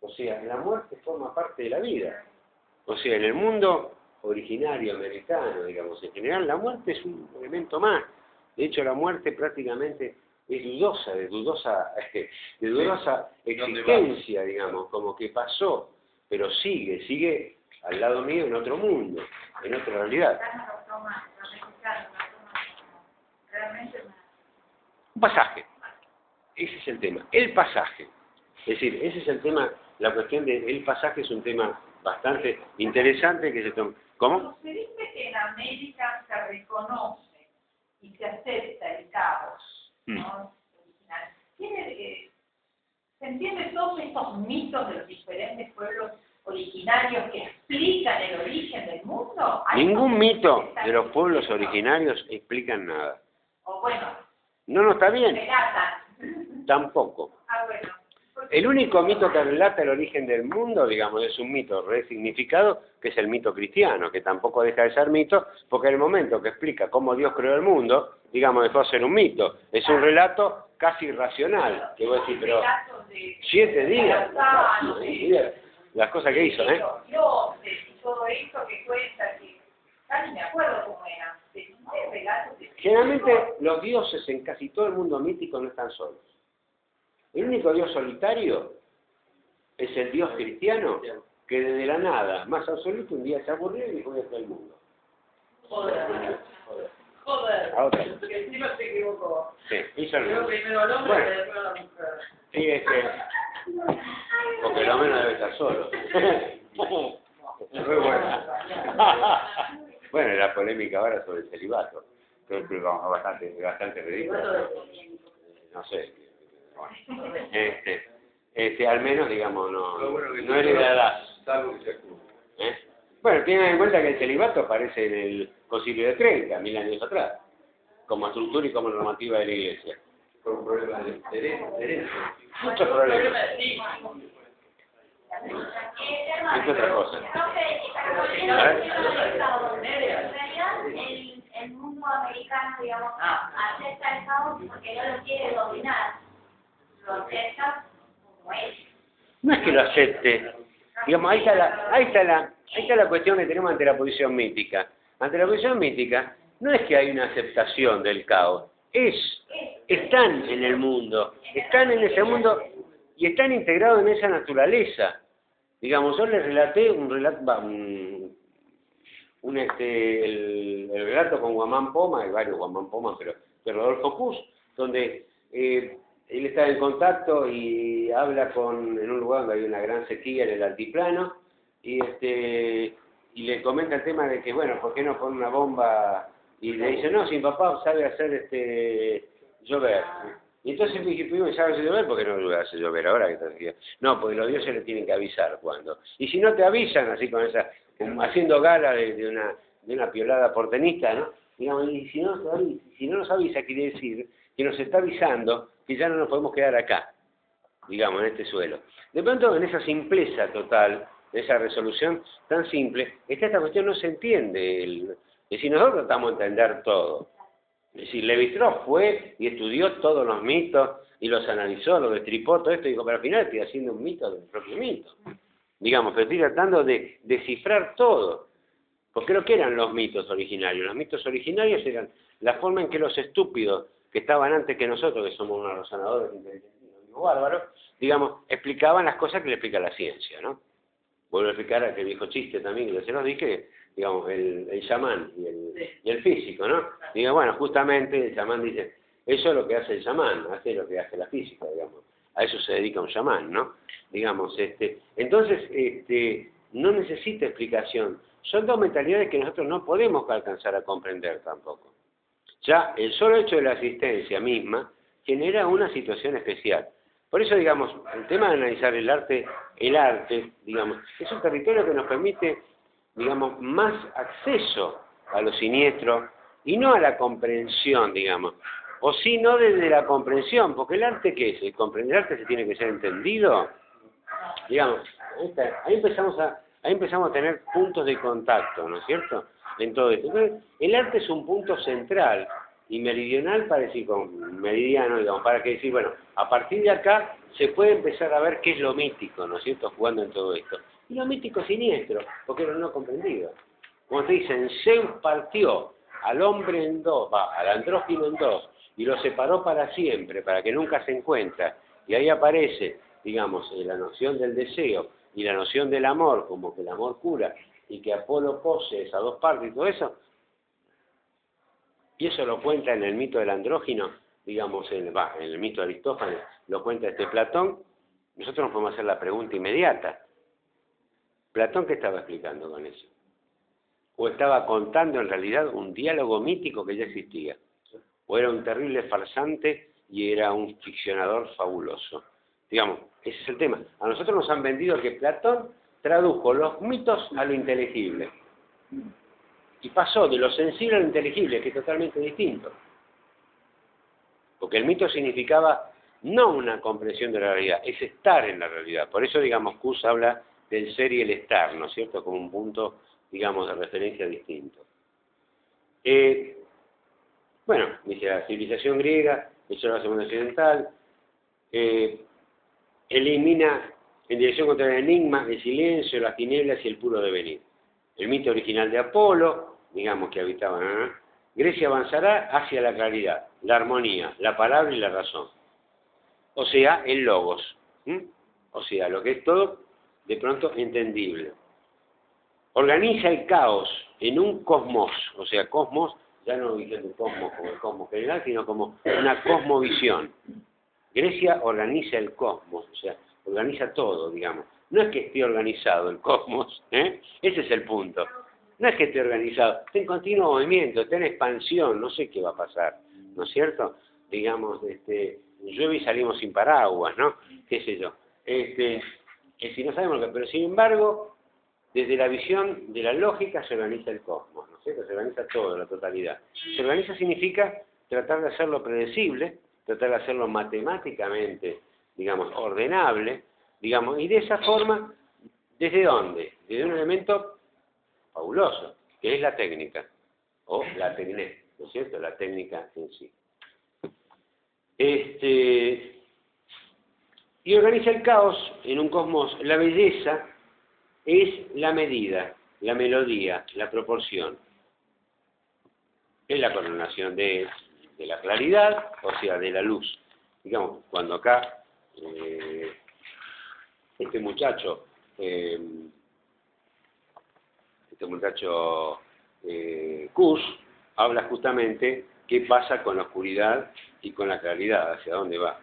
S1: O sea, la muerte forma parte de la vida. O sea, en el mundo originario americano, digamos, en general, la muerte es un elemento más. De hecho, la muerte prácticamente es dudosa, de dudosa existencia, digamos, como que pasó, pero sigue al lado mío en otro mundo, en otra realidad. Un pasaje. Ese es el tema. El pasaje. Es decir, ese es el tema, la cuestión del pasaje es un tema bastante interesante que se toma. ¿Cómo?
S6: Se dice que en América se reconoce y se acepta el caos, ¿no? ¿Se entienden todos estos mitos de los diferentes pueblos originarios que explican el origen del mundo?
S1: Ningún mito de los pueblos originarios explican nada.
S6: O bueno,
S1: no está bien.
S6: Relatan.
S1: Tampoco.
S6: Bueno.
S1: El único mito que relata el origen del mundo, digamos, es un mito resignificado, que es el mito cristiano, que tampoco deja de ser mito, porque en el momento que explica cómo Dios creó el mundo, digamos, dejó de ser un mito. Es un relato casi irracional, que voy a decir, pero 7 días, las cosas que hizo, ¿eh?
S6: Y todo esto que cuenta, que casi me acuerdo cómo era.
S1: Generalmente los dioses en casi todo el mundo mítico no están solos. El único Dios solitario es el Dios cristiano que desde la nada, más absoluto, un día se aburrió y dijo: todo el mundo.
S3: Joder. Que encima se equivocó.
S1: Sí, hizo el mundo.
S3: Primero al hombre y después a la mujer.
S1: Sí, porque el hombre no debe estar solo. Muy bueno. Bueno, la polémica ahora sobre el celibato. Creo que vamos bastante ridículo. No sé. Bueno. Al menos, digamos, no heredarás. Bueno, tengan en cuenta que el celibato aparece en el Concilio de Trento, 1000 años atrás, como estructura y como normativa de la Iglesia.
S2: Por un problema de herencia.
S1: Muchos problemas. Es otra cosa.
S5: El mundo americano, digamos, acepta el caos porque no lo quiere dominar. Lo acepta como es.
S1: No es que lo acepte. Digamos, ahí está la cuestión que tenemos ante la posición mítica. Ante la posición mítica, no es que hay una aceptación del caos. Están en el mundo. Están en ese mundo y están integrados en esa naturaleza. Digamos, yo les relaté el relato con Guamán Poma, hay varios Guamán Poma, pero de Rodolfo Kuss, donde él está en contacto y habla en un lugar donde hay una gran sequía en el altiplano, y le comenta el tema de que, bueno, ¿por qué no pone una bomba? Y le dice: no, si mi papá sabe hacer llover. Y entonces me dije: ¿y sabe hacer llover? ¿Por qué no lo hace llover ahora? No, porque los dioses le tienen que avisar cuando. Y si no te avisan, así con haciendo gala de una piolada portenista, ¿no? Digamos, y si no nos avisa, quiere decir que nos está avisando que ya no nos podemos quedar acá, digamos, en este suelo. De pronto, en esa simpleza total, en esa resolución tan simple, esta cuestión no se entiende. Es decir, nosotros tratamos de entender todo. Es decir, Levi-Strauss fue y estudió todos los mitos y los analizó, los destripó, todo esto, y dijo: pero al final estoy haciendo un mito del propio mito. Digamos, pero estoy tratando de descifrar todo. Porque lo que eran los mitos originarios. Los mitos originarios eran la forma en que los estúpidos que estaban antes que nosotros, que somos unos razonadores inteligentes, tipo bárbaro, digamos, explicaban las cosas que le explica la ciencia, ¿no? Vuelvo a explicar aquel viejo chiste también que se los dije, digamos, el chamán y el físico, ¿no? Diga, bueno, justamente el chamán dice, eso es lo que hace el chamán, hace lo que hace la física, digamos. A eso se dedica un chamán, ¿no? Digamos, entonces, no necesita explicación. Son dos mentalidades que nosotros no podemos alcanzar a comprender tampoco. Ya el solo hecho de la asistencia misma genera una situación especial. Por eso, digamos, el tema de analizar el arte, digamos, es un territorio que nos permite, digamos, más acceso a lo siniestro y no a la comprensión, digamos. O sí, no desde la comprensión, porque el arte, ¿qué es? ¿El arte se tiene que ser entendido? Digamos, ahí empezamos a tener puntos de contacto, ¿no es cierto? En todo esto. Entonces, el arte es un punto central y meridional para decir, meridiano, digamos, para que decir, bueno, a partir de acá se puede empezar a ver qué es lo mítico, ¿no es cierto?, jugando en todo esto. Y lo mítico es siniestro, porque era no comprendido. Como te dicen, Zeus partió al hombre en dos, al andrógino en dos, y lo separó para siempre, para que nunca se encuentra. Y ahí aparece, digamos, la noción del deseo y la noción del amor, como que el amor cura, y que Apolo cose esas dos partes y todo eso. Y eso lo cuenta en el mito del andrógino, digamos, en el mito de Aristófanes, lo cuenta Platón. Nosotros nos podemos hacer la pregunta inmediata. ¿Platón qué estaba explicando con eso? ¿O estaba contando en realidad un diálogo mítico que ya existía? ¿O era un terrible farsante y era un ficcionador fabuloso? Digamos, ese es el tema. A nosotros nos han vendido que Platón tradujo los mitos a lo inteligible. Y pasó de lo sensible a lo inteligible, que es totalmente distinto. Porque el mito significaba no una comprensión de la realidad, es estar en la realidad. Por eso, digamos, Kuhn habla del ser y el estar, ¿no es cierto?, como un punto, digamos, de referencia distinto. Bueno, dice la civilización griega, hecho la segunda occidental, elimina en dirección contra el enigma, el silencio, las tinieblas y el puro devenir. El mito original de Apolo, digamos que habitaban, ¿no? Grecia avanzará hacia la claridad, la armonía, la palabra y la razón. O sea, el logos. O sea, lo que es todo de pronto entendible. Organiza el caos en un cosmos, o sea, cosmos, ya no diciendo cosmos como el cosmos general, sino como una cosmovisión. Grecia organiza el cosmos, o sea, organiza todo, digamos. No es que esté organizado el cosmos, ese es el punto. No es que esté organizado, está en continuo movimiento, está en expansión, no sé qué va a pasar, ¿no es cierto? Digamos, llueve y salimos sin paraguas, ¿no? ¿Qué sé yo? Si no sabemos lo que, pero sin embargo, desde la visión de la lógica se organiza el cosmos, ¿no es cierto? Se organiza todo, la totalidad. Se organiza significa tratar de hacerlo predecible, tratar de hacerlo matemáticamente, digamos, ordenable, digamos, y de esa forma, ¿desde dónde? Desde un elemento fabuloso, que es la técnica, o la técnica, ¿no es cierto? La técnica en sí. Y organiza el caos en un cosmos. La belleza es la medida, la melodía, la proporción. Es la coronación de la claridad, o sea, de la luz. Digamos, cuando acá este muchacho Kush habla justamente qué pasa con la oscuridad y con la claridad, hacia dónde va.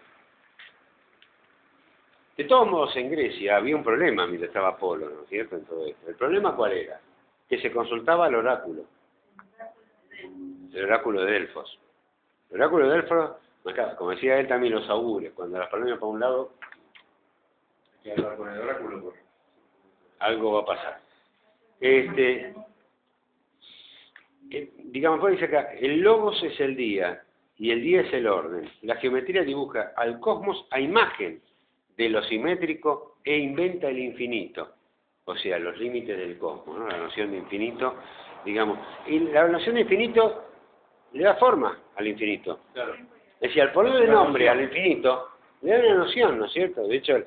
S1: De todos modos, en Grecia había un problema mientras estaba Apolo, ¿no es cierto?, en todo esto. ¿El problema cuál era? Que se consultaba al oráculo. El oráculo de Delfos. El oráculo de Delfos, como decía él también, los augures. Cuando las palabras para un lado,
S2: hay que hablar con el oráculo, porque
S1: algo va a pasar. Digamos, pues dice acá, el logos es el día y el día es el orden. La geometría dibuja al cosmos a imagen de lo simétrico e inventa el infinito, o sea, los límites del cosmos, ¿no? La noción de infinito, digamos, y la noción de infinito le da forma al infinito.
S2: claro.
S1: Es decir, al ponerle nombre al infinito, le da una noción, ¿no es cierto? De hecho,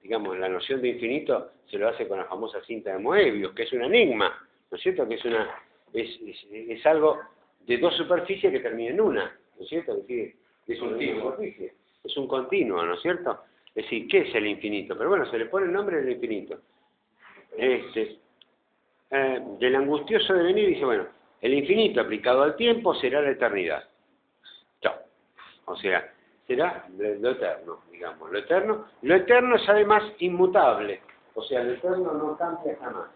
S1: digamos, la noción de infinito se lo hace con la famosa cinta de Moebius, que es un enigma, ¿no es cierto? Que es algo de dos superficies que termina en una, ¿no es cierto? Es decir, es una superficie. es un continuo, ¿no es cierto? Es decir, ¿qué es el infinito? Pero bueno, se le pone el nombre del infinito. Del angustioso devenir dice, bueno, el infinito aplicado al tiempo será la eternidad. Chao. O sea, será lo eterno, digamos. Lo eterno es además inmutable. O sea, lo eterno no cambia jamás.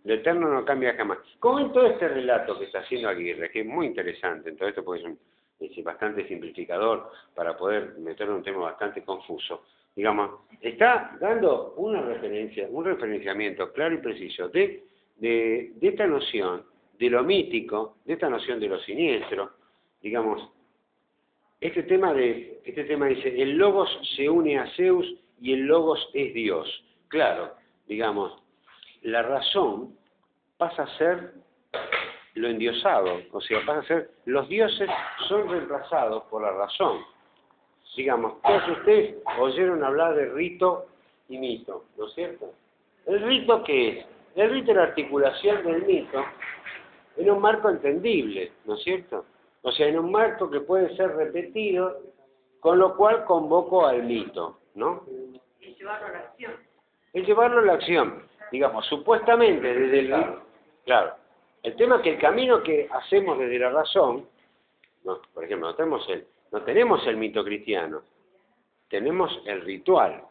S1: Lo eterno no cambia jamás. Como en todo este relato que está haciendo Aguirre, que es muy interesante, en todo esto porque es bastante simplificador para poder meterlo en un tema bastante confuso. Digamos, está dando una referencia, un referenciamiento claro y preciso de esta noción de lo mítico, de esta noción de lo siniestro. Digamos, este tema dice, el Logos se une a Zeus y el Logos es Dios. Claro, digamos, la razón pasa a ser lo endiosado, o sea, pasa a ser, los dioses son reemplazados por la razón. Digamos, todos ustedes oyeron hablar de rito y mito, ¿no es cierto? ¿El rito qué es? El rito es la articulación del mito en un marco entendible, ¿no es cierto? O sea, en un marco que puede ser repetido, con lo cual convoco al mito, ¿no?
S3: Y llevarlo a la acción.
S1: Es llevarlo a la acción. Digamos, supuestamente desde el rito. Claro. El tema es que el camino que hacemos desde la razón, no, por ejemplo, no tenemos el mito cristiano, tenemos el ritual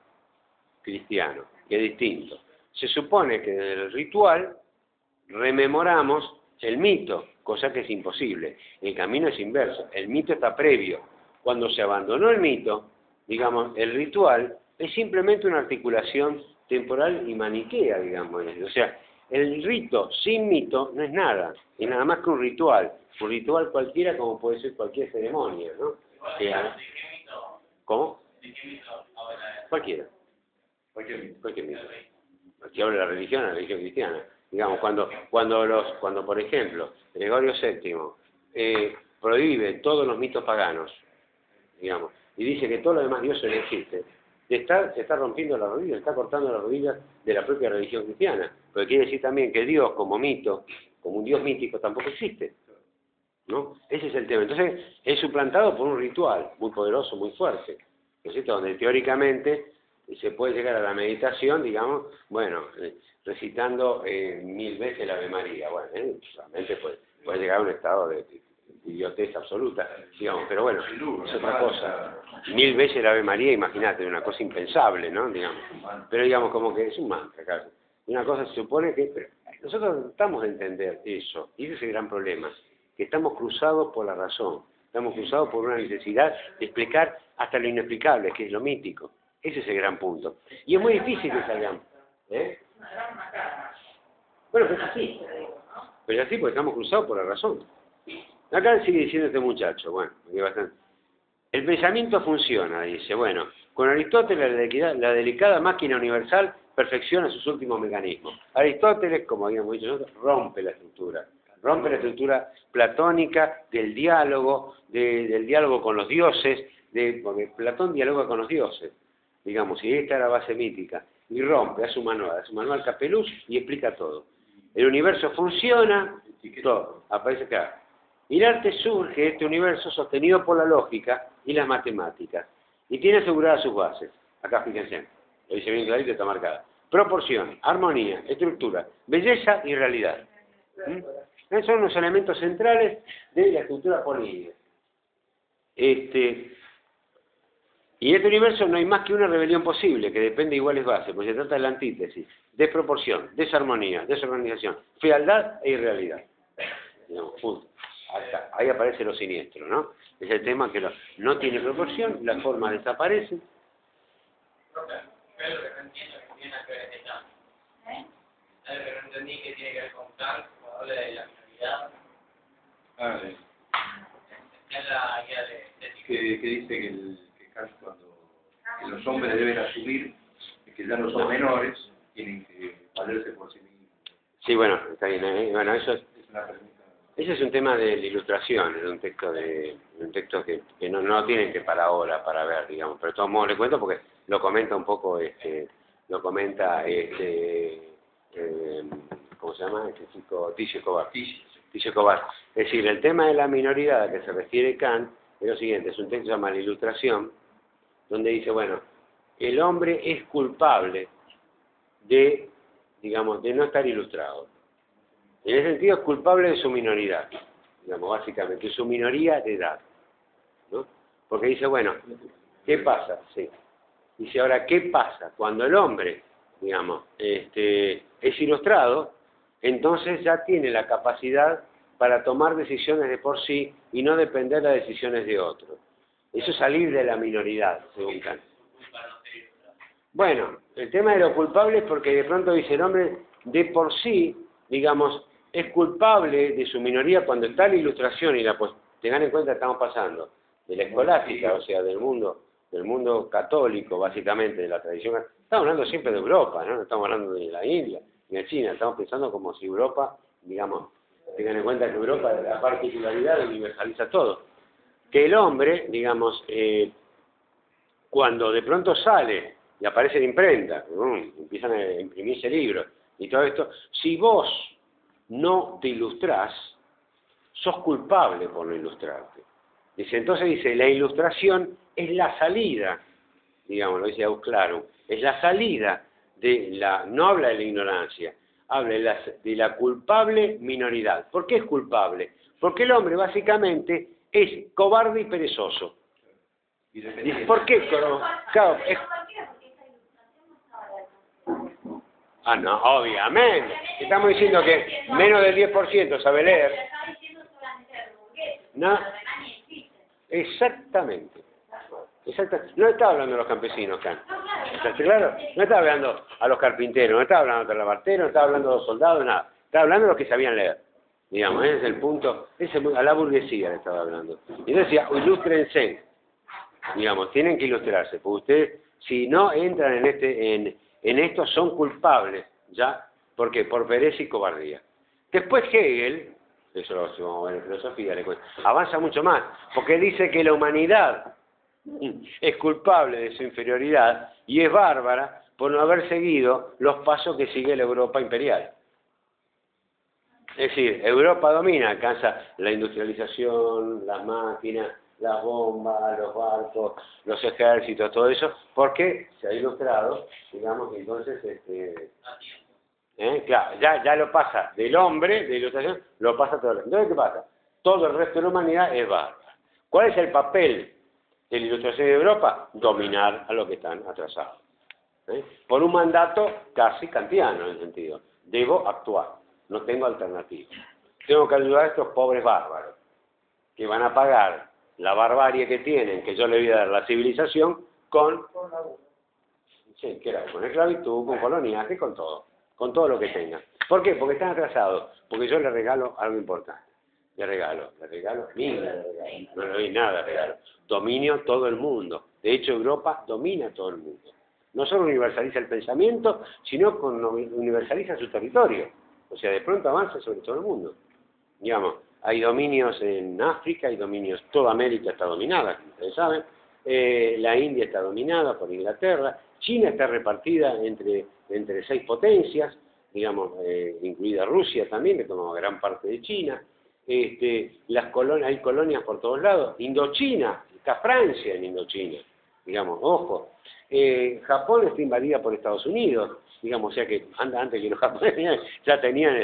S1: cristiano, que es distinto. Se supone que desde el ritual rememoramos el mito, cosa que es imposible. El camino es inverso, el mito está previo. Cuando se abandonó el mito, digamos, el ritual es simplemente una articulación temporal y maniquea, digamos. O sea, el rito sin mito no es nada más que un ritual cualquiera como puede ser cualquier ceremonia, ¿no? ¿Cómo? Cualquiera. Cualquier mito. Aquí habla la religión cristiana. Digamos, cuando por ejemplo, Gregorio VII prohíbe todos los mitos paganos, digamos, y dice que todo lo demás dioses no existe, se está rompiendo la rodilla, está cortando las rodillas de la propia religión cristiana. Pero quiere decir también que Dios como mito, como un Dios mítico, tampoco existe, ¿no? Ese es el tema. Entonces, es suplantado por un ritual muy poderoso, muy fuerte, ¿no es cierto? Donde teóricamente se puede llegar a la meditación, digamos, bueno, recitando 1000 veces la Ave María. Bueno, solamente puede llegar a un estado de idiotez absoluta, digamos, pero bueno, es otra cosa. 1000 veces la Ave María, imagínate, una cosa impensable, ¿no? Digamos, pero digamos como que es un mantra, claro. Una cosa se supone que... Pero nosotros tratamos de entender eso, y ese es el gran problema, que estamos cruzados por la razón, estamos cruzados por una necesidad de explicar hasta lo inexplicable, que es lo mítico. Ese es el gran punto. Y es muy difícil que salgamos. Bueno, pero es así. Pero es así porque estamos cruzados por la razón. Acá sigue diciendo este muchacho, bueno, bastante. El pensamiento funciona, dice, bueno, con Aristóteles la delicada máquina universal perfecciona sus últimos mecanismos. Aristóteles, como habíamos dicho nosotros, rompe la estructura platónica del diálogo con los dioses, porque Platón dialoga con los dioses, digamos, y esta era la base mítica, y rompe a su manual Capeluz y explica todo. El universo funciona, todo, aparece acá. Y el arte surge, este universo, sostenido por la lógica y las matemáticas, y tiene aseguradas sus bases. Acá fíjense, lo dice bien clarito, está marcada. Proporción, armonía, estructura, belleza y realidad. Esos son los elementos centrales de la estructura política. Y este universo no hay más que una rebelión posible, que depende de iguales bases, porque se trata de la antítesis, desproporción, desarmonía, desorganización, fealdad e irrealidad. Digamos, punto. Ahí aparece lo siniestro, ¿no? Es el tema que no tiene proporción, la forma desaparece.
S4: Pero lo que no entiendo que tiene que ver con Kant. Algo que no entendí que tiene que ver con Kant, cuando habla de la minoridad. Es la guía de
S2: que dice que Kant que los hombres deben asumir que ya no son menores, tienen que valerse por sí mismos.
S1: Sí, bueno, está bien. Bueno, eso es
S2: una pregunta.
S1: Ese es un tema de la ilustración, es un texto que no tienen que para ahora, para ver, digamos, pero de todos modos le cuento porque lo comenta un poco, ¿cómo se llama? Este chico, Ticio Escobar. Es decir, el tema de la minoridad a que se refiere Kant es lo siguiente, es un texto que se llama La Ilustración, donde dice, bueno, el hombre es culpable de, digamos, de no estar ilustrado. En ese sentido es culpable de su minoridad, digamos, básicamente, de su minoría de edad, ¿no? Porque dice, bueno, ¿qué pasa? Sí. Dice, ahora, ¿qué pasa? Cuando el hombre, digamos, es ilustrado, entonces ya tiene la capacidad para tomar decisiones de por sí y no depender de las decisiones de otros. Eso es salir de la minoridad, según Kant. Bueno, el tema de lo culpable es porque de pronto dice el hombre de por sí, digamos, es culpable de su minoría cuando está la ilustración y pues tengan en cuenta que estamos pasando de la escolástica, o sea, del mundo católico, básicamente, de la tradición. Estamos hablando siempre de Europa, ¿no? No estamos hablando de la India ni de China, estamos pensando como si Europa, digamos, tengan en cuenta que Europa, la particularidad universaliza todo. Que el hombre, digamos, cuando de pronto sale y aparece en imprenta, empiezan a imprimirse libros y todo esto, si vos no te ilustrás, sos culpable por no ilustrarte. Dice, entonces dice, la ilustración es la salida, digamos, lo dice Claro, es la salida de la, no habla de la ignorancia, habla de la culpable minoridad. ¿Por qué es culpable? Porque el hombre básicamente es cobarde y perezoso. Dice, ¿por qué? Claro, Ah, no, obviamente. Estamos diciendo que menos del 10% sabe leer. No, exactamente. No está hablando a los campesinos, Kant. ¿Está claro? No está hablando a los carpinteros, no está hablando a los lavarteros, no está hablando a los soldados, nada. Está hablando a los que sabían leer. Digamos, ese es el punto. A la burguesía le estaba hablando. Y entonces decía, ilústrense. Digamos, tienen que ilustrarse, porque ustedes, si no entran en esto, son culpables, ¿ya? ¿Por qué? Por pereza y cobardía. Después Hegel, eso lo vamos a ver en filosofía, avanza mucho más, porque dice que la humanidad es culpable de su inferioridad y es bárbara por no haber seguido los pasos que sigue la Europa imperial. Es decir, Europa domina, alcanza la industrialización, las máquinas, las bombas, los barcos, los ejércitos, todo eso, porque se ha ilustrado, digamos, que entonces, claro, ya lo pasa del hombre, de ilustración, lo pasa todo el resto. Entonces, ¿qué pasa? Todo el resto de la humanidad es bárbara. ¿Cuál es el papel de la ilustración de Europa? Dominar a los que están atrasados. Por un mandato casi kantiano, en el sentido, debo actuar, no tengo alternativa. Tengo que ayudar a estos pobres bárbaros, que van a pagar la barbarie que tienen, que yo le voy a dar la civilización, con esclavitud, con coloniaje, con todo lo que tengan. ¿Por qué? Porque están atrasados, porque yo les regalo algo importante. Le regalo, no le doy nada, regalo. Dominio todo el mundo. De hecho, Europa domina todo el mundo. No solo universaliza el pensamiento, sino que universaliza su territorio. O sea, de pronto avanza sobre todo el mundo. Digamos, hay dominios en África, hay dominios, toda América está dominada, como ustedes saben, la India está dominada por Inglaterra, China está repartida entre 6 potencias, digamos, incluida Rusia también, que toma gran parte de China, hay colonias por todos lados, Indochina, está Francia en Indochina, digamos, ojo, Japón está invadida por Estados Unidos, digamos, o sea que antes que los japoneses ya tenían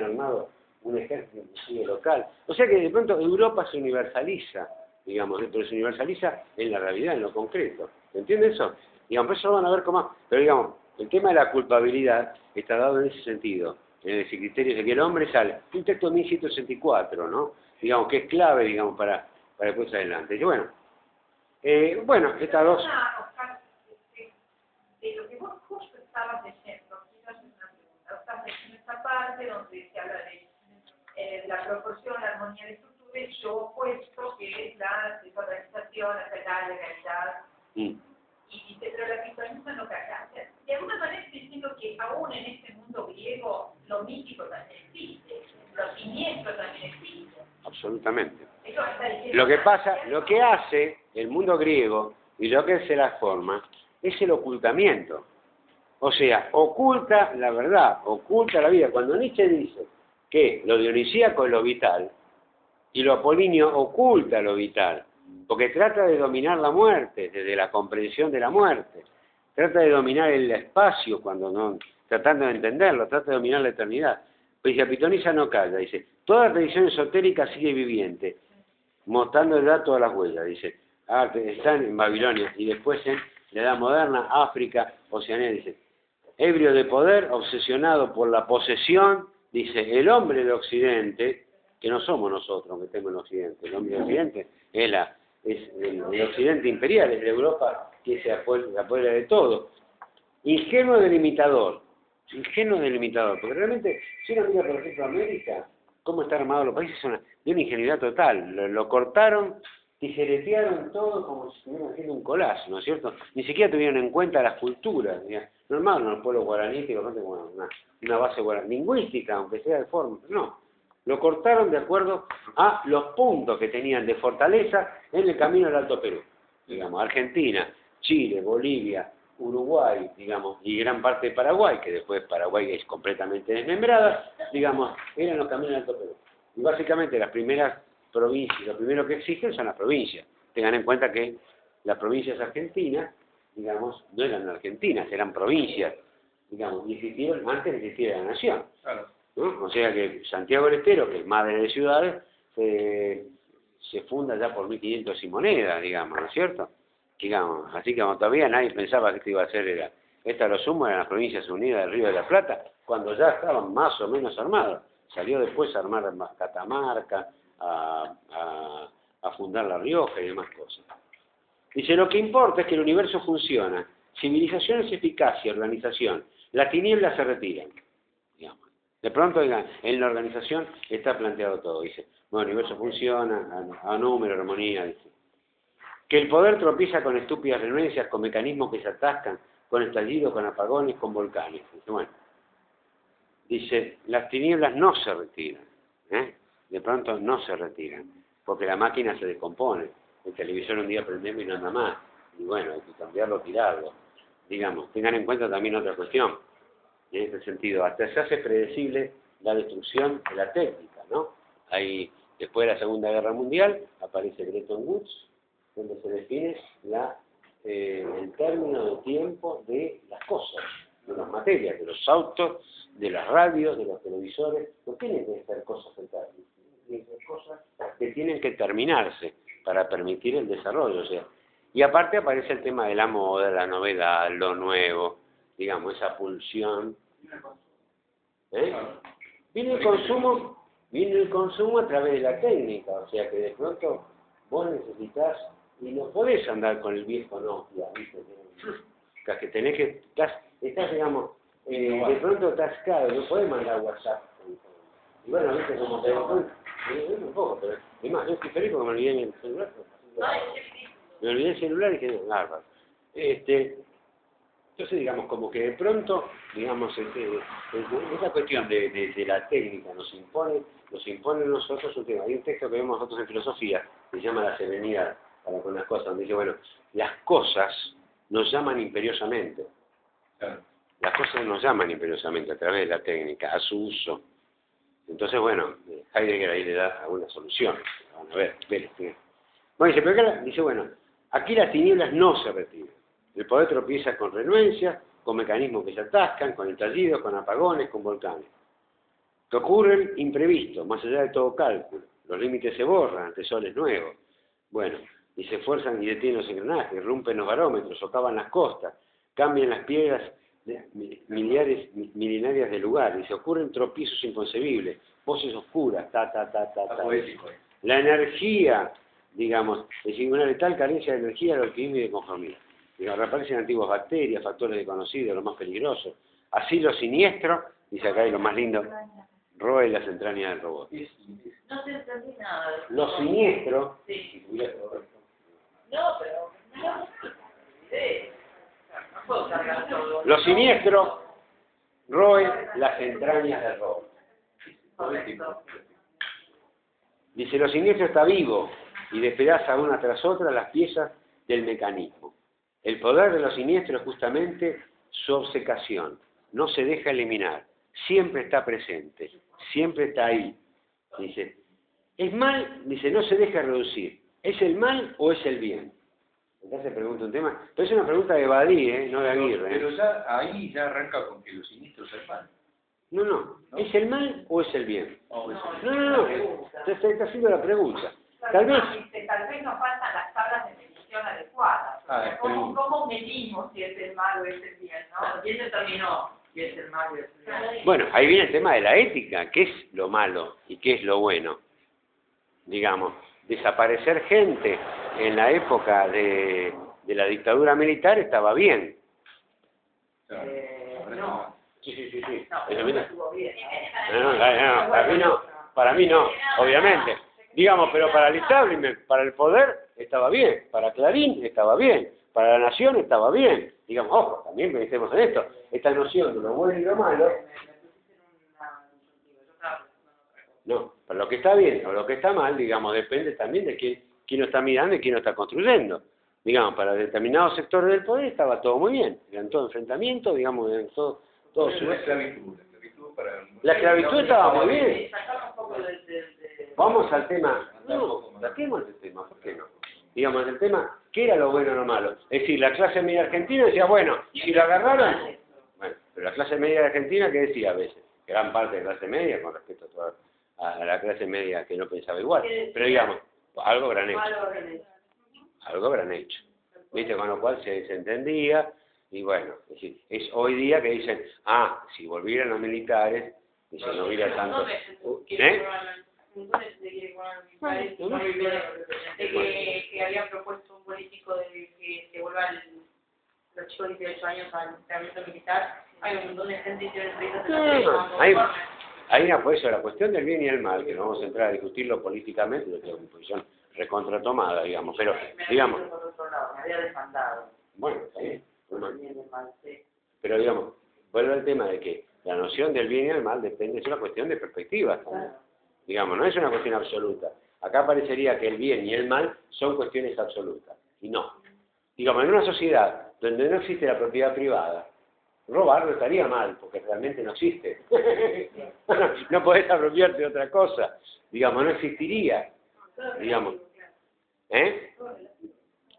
S1: armado un ejército inclusive local. O sea que de pronto Europa se universaliza, digamos, pero se universaliza en la realidad, en lo concreto. ¿Entiendes eso? Digamos, eso lo van a ver como... Pero digamos, el tema de la culpabilidad está dado en ese sentido, en ese criterio de que el hombre sale. Un texto de 1784, ¿no? Digamos, que es clave, digamos, para después adelante. Y bueno, estas dos...
S6: De lo que vos justo estabas diciendo, quiero hacer una pregunta. Estás en esta parte donde se habla de la proporción, la armonía de estructuras, yo opuesto que es la desorganización, la realidad. Y dice, pero la visualización no calla. De alguna manera estoy diciendo que aún en este mundo griego, lo mítico también existe, lo siniestro también existe.
S1: Absolutamente.
S6: Eso está diciendo.
S1: Lo que pasa, lo que hace el mundo griego y lo que se la forma es el ocultamiento. O sea, oculta la verdad, oculta la vida. Cuando Nietzsche dice que lo dionisíaco es lo vital y lo apolíneo oculta lo vital, porque trata de dominar la muerte, desde la comprensión de la muerte, trata de dominar el espacio, cuando no, tratando de entenderlo, trata de dominar la eternidad. Pues dice, Pitonisa no calla, dice, toda la tradición esotérica sigue viviente, mostrando el dato a las huellas, dice, están en Babilonia, y después en la Edad Moderna, África, Oceanía, dice, ebrio de poder, obsesionado por la posesión, dice, el hombre de Occidente, que no somos nosotros, aunque estemos en Occidente, el hombre de Occidente es el Occidente imperial, es la Europa que se apodera de todo. Ingenuo delimitador, porque realmente, si uno mira, por ejemplo, América, cómo están armados los países, de una ingenuidad total, lo cortaron, tijeretearon todo como si estuvieran haciendo un collage, ¿no es cierto? Ni siquiera tuvieron en cuenta las culturas, ¿ya? Normal, los pueblos guaraníes, que como una base lingüística, aunque sea de forma, no. Lo cortaron de acuerdo a los puntos que tenían de fortaleza en el camino del Alto Perú. Digamos, Argentina, Chile, Bolivia, Uruguay, digamos, y gran parte de Paraguay, que después Paraguay es completamente desmembrada, digamos, eran los caminos del Alto Perú. Y básicamente las primeras provincias, lo primero que exigen son las provincias. Tengan en cuenta que las provincias argentinas, digamos, no eran argentinas, eran provincias, digamos, y existieron antes de que existiera la nación.
S2: Claro.
S1: ¿No? O sea que Santiago del Estero, que es madre de ciudades, se funda ya por 1500 y moneda, digamos, ¿no es cierto? Digamos, así que todavía nadie pensaba que esto iba a ser, esta lo sumo eran las Provincias Unidas del Río de la Plata, cuando ya estaban más o menos armados. Salió después a armar Catamarca, a fundar La Rioja y demás cosas. Dice, lo que importa es que el universo funciona, civilización es eficacia, organización, las tinieblas se retiran. Digamos. De pronto, en la organización está planteado todo. Dice, bueno, el universo funciona, a número, armonía, dice. Que el poder tropieza con estúpidas renuencias, con mecanismos que se atascan, con estallidos, con apagones, con volcanes. Dice, bueno, dice, las tinieblas no se retiran, de pronto no se retiran, porque la máquina se descompone. El televisor un día prendemos y no anda más. Y bueno, hay que cambiarlo, tirarlo. Digamos, tengan en cuenta también otra cuestión. En ese sentido, hasta se hace predecible la destrucción de la técnica, ¿no? Después de la Segunda Guerra Mundial, aparece Bretton Woods, donde se define el término de tiempo de las cosas, de las materias, de los autos, de las radios, de los televisores. No tienen que ser cosas eternas, tienen que ser cosas que tienen que terminarse para permitir el desarrollo. O sea, y aparte aparece el tema de la moda, la novedad, lo nuevo, digamos, esa pulsión. Viene el consumo a través de la técnica, o sea que de pronto vos necesitas, y no podés andar con el viejo Nokia, ¿viste? Que tenés que, estás digamos, de pronto atascado, no podés mandar WhatsApp. Y bueno, viste como te un poco, pero además yo estoy feliz porque me olvidé mi celular. Me olvidé el celular y quedé bárbaro. Entonces, digamos, como que de pronto, digamos, esa cuestión de la técnica nos impone a nosotros un tema. Hay un texto que vemos nosotros en filosofía que se llama La Serenidad, para con las cosas, donde dice, bueno, las cosas nos llaman imperiosamente. Las cosas nos llaman imperiosamente a través de la técnica, a su uso. Entonces, bueno, Heidegger ahí le da alguna solución. Vamos a ver, bueno, dice, pero acá, dice, bueno, aquí las tinieblas no se retiran. El poder tropieza con renuencias, con mecanismos que se atascan, con estallidos, con apagones, con volcanes. Que ocurren imprevistos, más allá de todo cálculo. Los límites se borran ante soles nuevos. Bueno, y se esfuerzan y detienen los engranajes, rompen los barómetros, socavan las costas, cambian las piedras milenarias del lugar, y se ocurren tropiezos inconcebibles, voces oscuras, La energía, digamos, es una letal carencia de energía, de alquimismo y de conformidad. Reaparecen antiguas bacterias, factores desconocidos, lo más peligroso. Así lo siniestro, dice acá, y lo más lindo, roe las entrañas del robot.
S3: No te entendí nada.
S1: Lo siniestro,
S3: Sí. No, pero... No puedo cargar todo.
S1: Lo siniestro roe las entrañas del robot. Dice, lo siniestro está vivo y despedaza una tras otra las piezas del mecanismo. El poder de lo siniestro es justamente su obcecación. No se deja eliminar. Siempre está presente. Siempre está ahí. Dice, es mal, dice, no se deja reducir. ¿Es el mal o es el bien? Acá se pregunta un tema, pero es una pregunta de Badí, no de Aguirre.
S2: Pero ya ahí ya arranca con que los siniestros es el mal.
S1: No. ¿Es el mal o es el bien?
S2: No, es el
S1: No. Te está haciendo la pregunta. Tal vez...
S6: Tal vez nos faltan las tablas de medición adecuadas.
S2: Ah,
S6: ¿Cómo medimos si es el mal o es el bien, no?
S3: ¿Quién determinó si es el mal y es el bien?
S1: Bueno, ahí viene el tema de la ética. ¿Qué es lo malo y qué es lo bueno? Digamos, desaparecer gente en la época de la dictadura militar estaba bien.
S2: Claro.
S3: No.
S1: Sí.
S3: No,
S1: Eso
S3: pero
S1: mismo.
S3: no estuvo bien.
S1: No, para mí no, obviamente. Digamos, pero para el establishment, para el poder, estaba bien. Para Clarín, estaba bien. Para la nación, estaba bien. Digamos, ojo, también pensemos en esto. Esta noción de lo bueno y lo malo, no, para lo que está bien o lo que está mal, digamos, depende también de quién lo está mirando y quién lo está construyendo. Digamos, para determinados sectores del poder estaba todo muy bien. Eran todo enfrentamientos, digamos, eran todo su...
S2: La esclavitud para...
S1: La esclavitud estaba muy bien.
S3: Sí, sacamos un poco de...
S1: Vamos al tema. No, saquemos el tema, ¿por qué no? Digamos, el tema, ¿qué era lo bueno o lo malo? Es decir, la clase media argentina decía, bueno, si lo agarraron... Bueno, pero la clase media de Argentina, ¿qué decía a veces? Gran parte de la clase media, con respecto a la clase media que no pensaba igual. Pero digamos, algo habrán hecho. Algo habrán hecho. ¿Viste? Con lo cual se entendía, y bueno, es decir, es hoy día que dicen, si volvieran los militares, y se no hubiera tanto...
S3: que había propuesto un político de que se vuelvan los chicos de 18 años al servicio militar. Hay un montón de gente que
S1: hay una pues, la cuestión del bien y el mal, que no vamos a entrar a discutirlo políticamente, yo tengo una posición recontratomada, digamos, pero, digamos...
S3: Por otro lado, me había desmandado.
S1: Bueno, está bien. Pero, digamos, vuelve al tema de que la noción del bien y el mal depende, es una cuestión de perspectiva también. Digamos, no es una cuestión absoluta. Acá parecería que el bien y el mal son cuestiones absolutas, y no. Digamos, en una sociedad donde no existe la propiedad privada, robar no estaría mal, porque realmente no existe. No podés apropiarte de otra cosa. Digamos, no existiría. Digamos.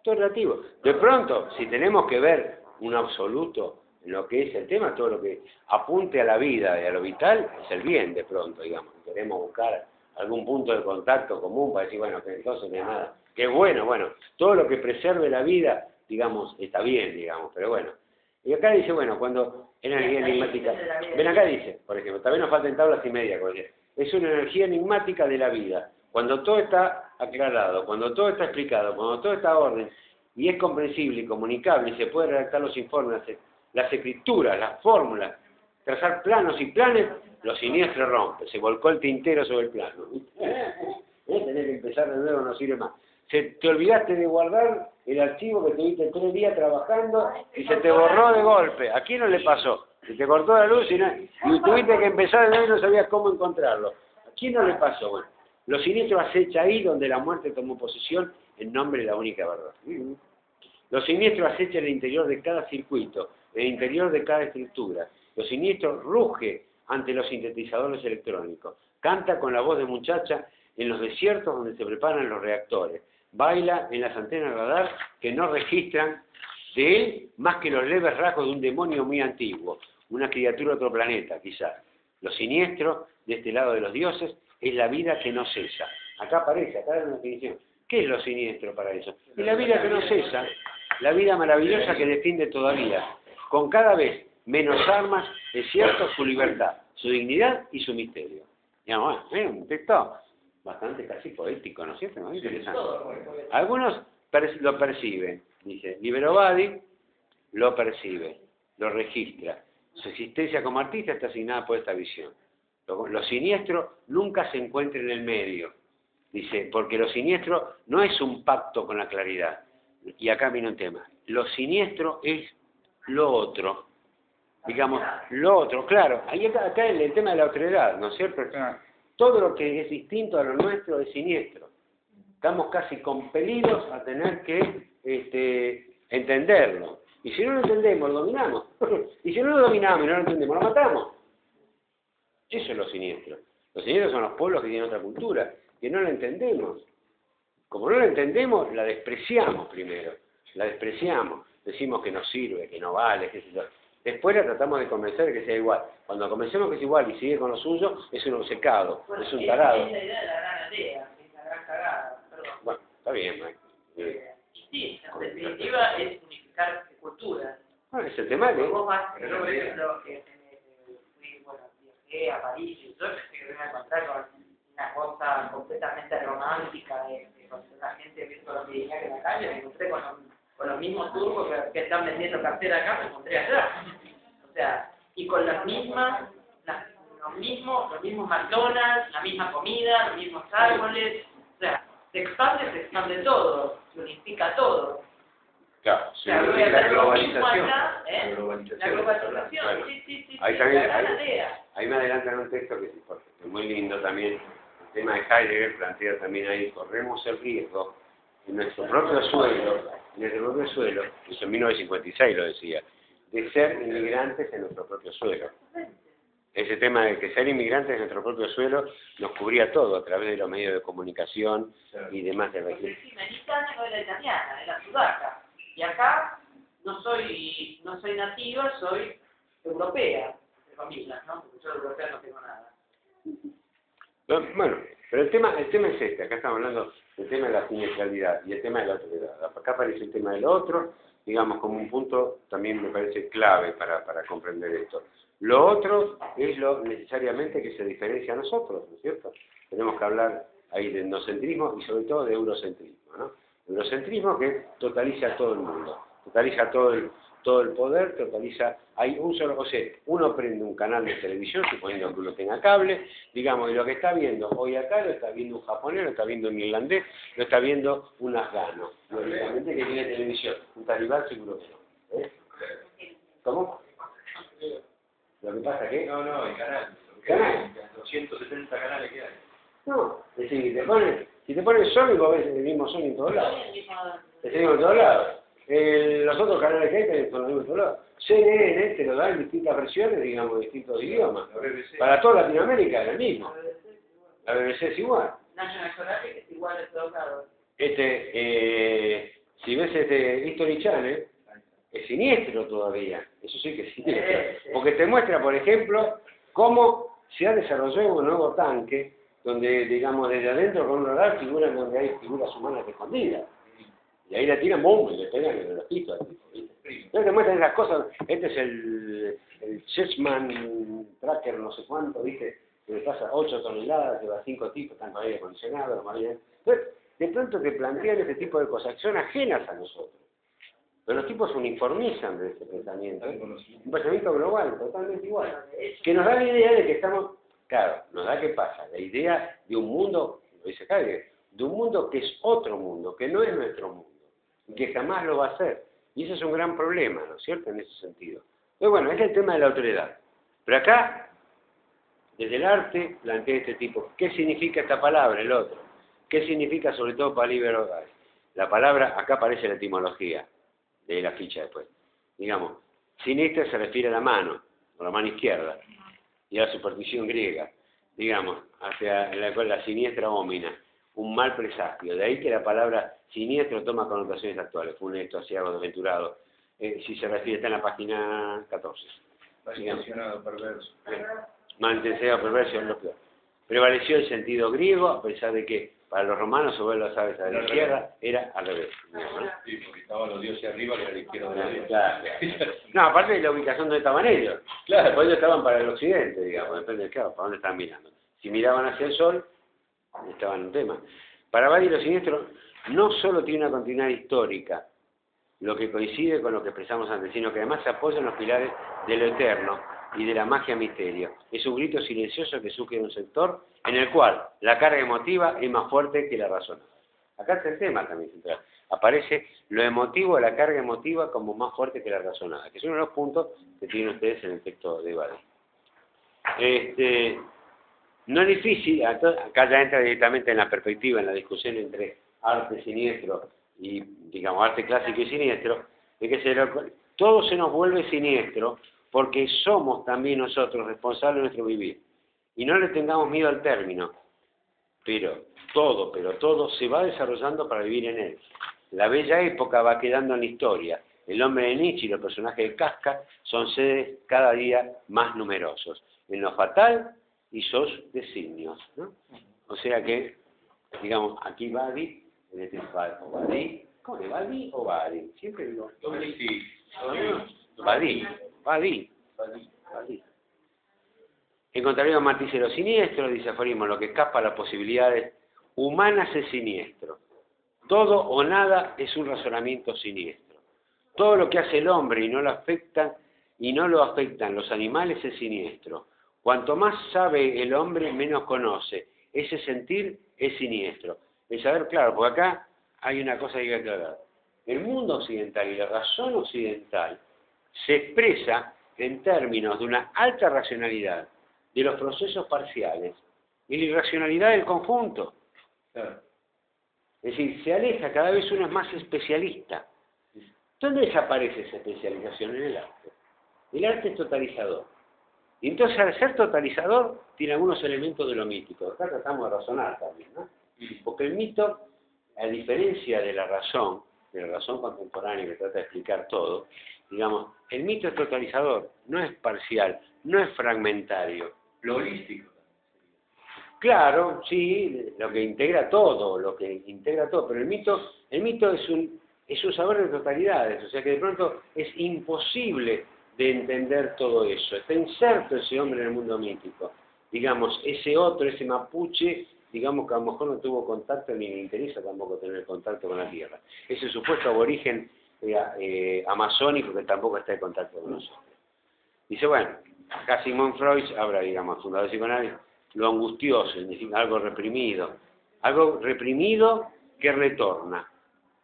S1: Todo relativo. De pronto, si tenemos que ver un absoluto en lo que es el tema, todo lo que apunte a la vida y a lo vital, es el bien, de pronto, digamos. Queremos buscar algún punto de contacto común para decir, bueno, que entonces no hay nada. Que bueno, todo lo que preserve la vida, digamos, está bien, digamos, pero bueno. Y acá dice, bueno, cuando energía enigmática, ven acá dice, por ejemplo, también nos faltan tablas y media, es una energía enigmática de la vida. Cuando todo está aclarado, cuando todo está explicado, cuando todo está a orden, y es comprensible y comunicable, y se puede redactar los informes, las escrituras, las fórmulas, trazar planos y planes, lo siniestro rompe, se volcó el tintero sobre el plano. Tenés que empezar de nuevo, no sirve más. Te olvidaste de guardar el archivo que tuviste 3 días trabajando y se te borró de golpe. ¿A quién no le pasó? Se te cortó la luz y tuviste que empezar de nuevo y no sabías cómo encontrarlo. ¿A quién no le pasó? Bueno, lo siniestro acecha ahí donde la muerte tomó posesión en nombre de la única verdad. Lo siniestro acecha en el interior de cada circuito, en el interior de cada estructura. Lo siniestro ruge ante los sintetizadores electrónicos. Canta con la voz de muchacha en los desiertos donde se preparan los reactores. Baila en las antenas radar que no registran de él más que los leves rasgos de un demonio muy antiguo, una criatura de otro planeta, quizás. Lo siniestro, de este lado de los dioses, es la vida que no cesa. Acá aparece, acá hay una definición. ¿Qué es lo siniestro para eso? Es la vida que no cesa, la vida maravillosa que defiende todavía, con cada vez menos armas, es cierto, su libertad, su dignidad y su misterio. Digamos, bueno, un texto bastante casi poético, ¿no es cierto? Muy interesante. Algunos lo perciben, dice, Liberovadi lo percibe, lo registra. Su existencia como artista está asignada por esta visión. Lo siniestro nunca se encuentra en el medio, dice, porque lo siniestro no es un pacto con la claridad. Y acá viene un tema. Lo siniestro es lo otro. Digamos, lo otro, claro. Ahí acá el tema de la otredad, ¿no es cierto? Todo lo que es distinto a lo nuestro es siniestro. Estamos casi compelidos a tener que entenderlo. Y si no lo entendemos, lo dominamos. Y si no lo dominamos y no lo entendemos, lo matamos. Eso es lo siniestro. Los siniestros son los pueblos que tienen otra cultura, que no lo entendemos. como no la entendemos, la despreciamos primero, la despreciamos, decimos que no sirve, que no vale, qué sé yo. Después la tratamos de convencer de que sea igual. Cuando convencemos que es igual y sigue con lo suyo, es un obcecado,
S6: Bueno,
S1: es un tarado.
S6: Es la idea de la gran aldea, que es la gran cagada, perdón.
S1: Bueno, está bien, ¿no?
S6: Y sí, en definitiva es unificar culturas.
S1: Bueno, es el tema de...
S6: Vos vas, yo por ejemplo, viajé a París y yo pensé que me iba a encontrar con una cosa completamente romántica, con la gente viendo los diarios en la calle, me encontré con los mismos turcos que están vendiendo cartera acá, me encontré allá. O sea, y con las mismas, los mismos McDonald's, la misma comida, los mismos árboles, o sea, se expande todo, se unifica todo.
S1: Claro,
S6: O sea, voy a
S2: la
S6: hacer lo mismo
S2: globalización.
S6: acá,
S2: La globalización.
S6: La globalización,
S2: Claro.
S6: sí,
S1: Ahí
S6: la
S1: también,
S6: gran
S1: ahí-
S6: aldea.
S1: Ahí me adelantan un texto que es muy lindo también. El tema de Heidegger plantea también ahí, corremos el riesgo en nuestro propio suelo, eso en 1956 lo decía, de ser inmigrantes en nuestro propio suelo. Ese tema de que ser inmigrantes en nuestro propio suelo nos cubría todo a través de los medios de comunicación y demás de
S6: Porque
S1: región.
S6: sí, en Italia no era italiana, era sudaca. Y acá no soy nativa, soy europea, entre comillas, ¿no? Porque yo de europea no tengo nada.
S1: Bueno, pero el tema es este, acá estamos hablando del tema de la siniestralidad y el tema de la autoridad. Acá aparece el tema del otro, digamos, como un punto también me parece clave para comprender esto. Lo otro es lo necesariamente que se diferencia a nosotros, ¿no es cierto? Tenemos que hablar ahí de etnocentrismo y sobre todo de eurocentrismo, ¿no? Eurocentrismo que totaliza a todo el mundo, totaliza todo el poder, totaliza, hay un solo, o sea, uno prende un canal de televisión, suponiendo que uno tenga cable, digamos, y lo que está viendo hoy acá lo está viendo un japonés, lo está viendo un irlandés, lo está viendo un afgano, lógicamente que tiene televisión, un talibán seguro que no. ¿Eh? ¿Cómo? Lo que pasa que...
S2: No, el canal.
S1: ¿Canal?
S2: Los 170 canales que hay.
S1: No, es decir, si te pones Sony, vos ves el mismo Sony en todos lados.
S6: Soy
S1: El mismo en todos lados. Los otros canales que hay son los mismos en todos lados. CNN te lo da en distintas versiones, digamos, distintos idiomas.
S2: La BBC.
S1: Para toda Latinoamérica es el mismo. La BBC es igual.
S6: National Geographic es igual en todos lados.
S1: Si ves History Channel, es siniestro todavía. Eso sí que es siniestro. Porque te muestra, por ejemplo, cómo se ha desarrollado un nuevo tanque donde, digamos, desde adentro con un radar figuran donde hay figuras humanas escondidas. Y ahí la tiran, ¡bum!, y le pegan en el ojito al tipo, ¿viste? Entonces te muestran esas cosas. Este es el Chessman Tracker no sé cuánto, ¿viste? Que le pasa 8 toneladas, lleva 5 tipos, están con aire acondicionado, Entonces, de pronto te plantean este tipo de cosas que son ajenas a nosotros. Pero los tipos uniformizan de ese pensamiento, ¿eh? Un pensamiento global, totalmente igual. Que nos da la idea de que estamos, claro, nos da, ¿qué pasa? La idea de un mundo, lo dice Heidegger, de un mundo que es otro mundo, que no es nuestro mundo, y que jamás lo va a ser. Y ese es un gran problema, ¿no es cierto?, en ese sentido. Entonces, bueno, es el tema de la autoridad. Pero acá, desde el arte, plantea este tipo, ¿qué significa esta palabra, el otro? ¿Qué significa sobre todo para Libero? La palabra, acá aparece la etimología de la ficha después. Digamos, sinistra se refiere a la mano izquierda, y a la superstición griega, digamos, hacia la siniestra ómina, un mal presagio. De ahí que la palabra siniestro toma connotaciones actuales, funesto, aciago, desventurado. Si se refiere, está en la página 14.
S2: Malintencionado, perverso.
S1: Malintencionado, perverso, es lo peor. Prevaleció el sentido griego, a pesar de que para los romanos, sobre las aves a la izquierda, era al revés. Digamos, ¿no?
S2: Sí, porque estaban los dioses arriba, que era la izquierda de la derecha.
S1: Claro. No, aparte de la ubicación donde estaban ellos. Claro, pues ellos estaban para el occidente, digamos, depende de claro, para dónde estaban mirando. Si miraban hacia el sol, estaban en un tema. Para Badi lo siniestro no solo tiene una continuidad histórica, lo que coincide con lo que expresamos antes, sino que además se apoya en los pilares de lo eterno y de la magia misterio. Es un grito silencioso que surge de un sector en el cual la carga emotiva es más fuerte que la razón. Acá está el tema también central. Aparece lo emotivo, la carga emotiva como más fuerte que la razonada, que es uno de los puntos que tienen ustedes en el texto de Badi. No es difícil, acá ya entra directamente en la perspectiva, en la discusión entre arte siniestro y, digamos, arte clásico y siniestro, de que todo se nos vuelve siniestro porque somos también nosotros responsables de nuestro vivir. Y no le tengamos miedo al término. pero todo se va desarrollando para vivir en él. La bella época va quedando en la historia. El hombre de Nietzsche y los personajes de Kafka son seres cada día más numerosos, en lo fatal y sus designios, ¿no? O sea que, digamos, aquí Badi, en este o Badi, ¿cómo es? ¿Badi o Badi? Siempre digo, Badi. Encontraría un marticero siniestro, dice aforismo, lo que escapa a las posibilidades humanas es siniestro. Todo o nada es un razonamiento siniestro. Todo lo que hace el hombre y no lo afectan los animales es siniestro. Cuanto más sabe el hombre, menos conoce. Ese sentir es siniestro. El saber, claro, porque acá hay una cosa que hay que aclarar. El mundo occidental y la razón occidental se expresa en términos de una alta racionalidad de los procesos parciales y la irracionalidad del conjunto.
S2: Claro.
S1: Es decir, se aleja, cada vez uno es más especialista. ¿Dónde desaparece esa especialización? En el arte. El arte es totalizador. Y entonces, al ser totalizador, tiene algunos elementos de lo mítico. Acá tratamos de razonar también, ¿no? Porque el mito, a diferencia de la razón contemporánea que trata de explicar todo, digamos, el mito es totalizador, no es parcial, no es fragmentario.
S2: Lo holístico.
S1: Claro, sí, lo que integra todo, pero el mito es un saber de totalidades, o sea que de pronto es imposible de entender todo eso. Está inserto ese hombre en el mundo mítico. Digamos, ese otro, ese mapuche, digamos que a lo mejor no tuvo contacto ni le interesa tampoco tener contacto con la tierra. Ese supuesto aborigen amazónico que tampoco está en contacto con nosotros. Dice, bueno, acá Sigmund Freud habla, digamos, fundador de psicoanálisis, lo angustioso, significa algo reprimido que retorna,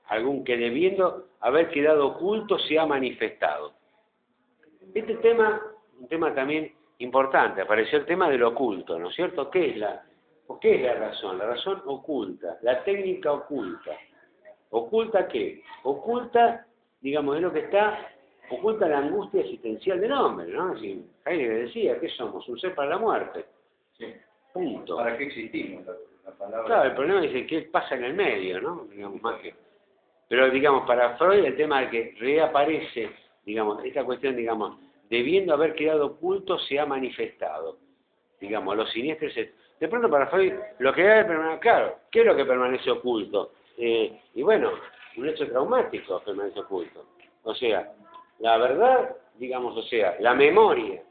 S1: algún que debiendo haber quedado oculto se ha manifestado. Este tema, un tema también importante, apareció el tema de lo oculto, ¿no es cierto? ¿Qué es la razón? La razón oculta, la técnica oculta. ¿Oculta qué? Oculta, digamos, es lo que está, oculta la angustia existencial del hombre, ¿no? Es decir, Heidegger decía, ¿qué somos? Un ser para la muerte.
S2: Sí.
S1: Punto.
S2: ¿Para qué existimos? La palabra.
S1: Claro, el problema es qué pasa en el medio, ¿no? Digamos, más que... Pero, digamos, para Freud el tema de que reaparece, digamos, esta cuestión, digamos, debiendo haber quedado oculto, se ha manifestado. Digamos, los siniestros... De pronto para Freud, lo que debe permanecer, claro, ¿qué es lo que permanece oculto? Y bueno, un hecho traumático permanece oculto. O sea, la verdad, digamos, o sea, la memoria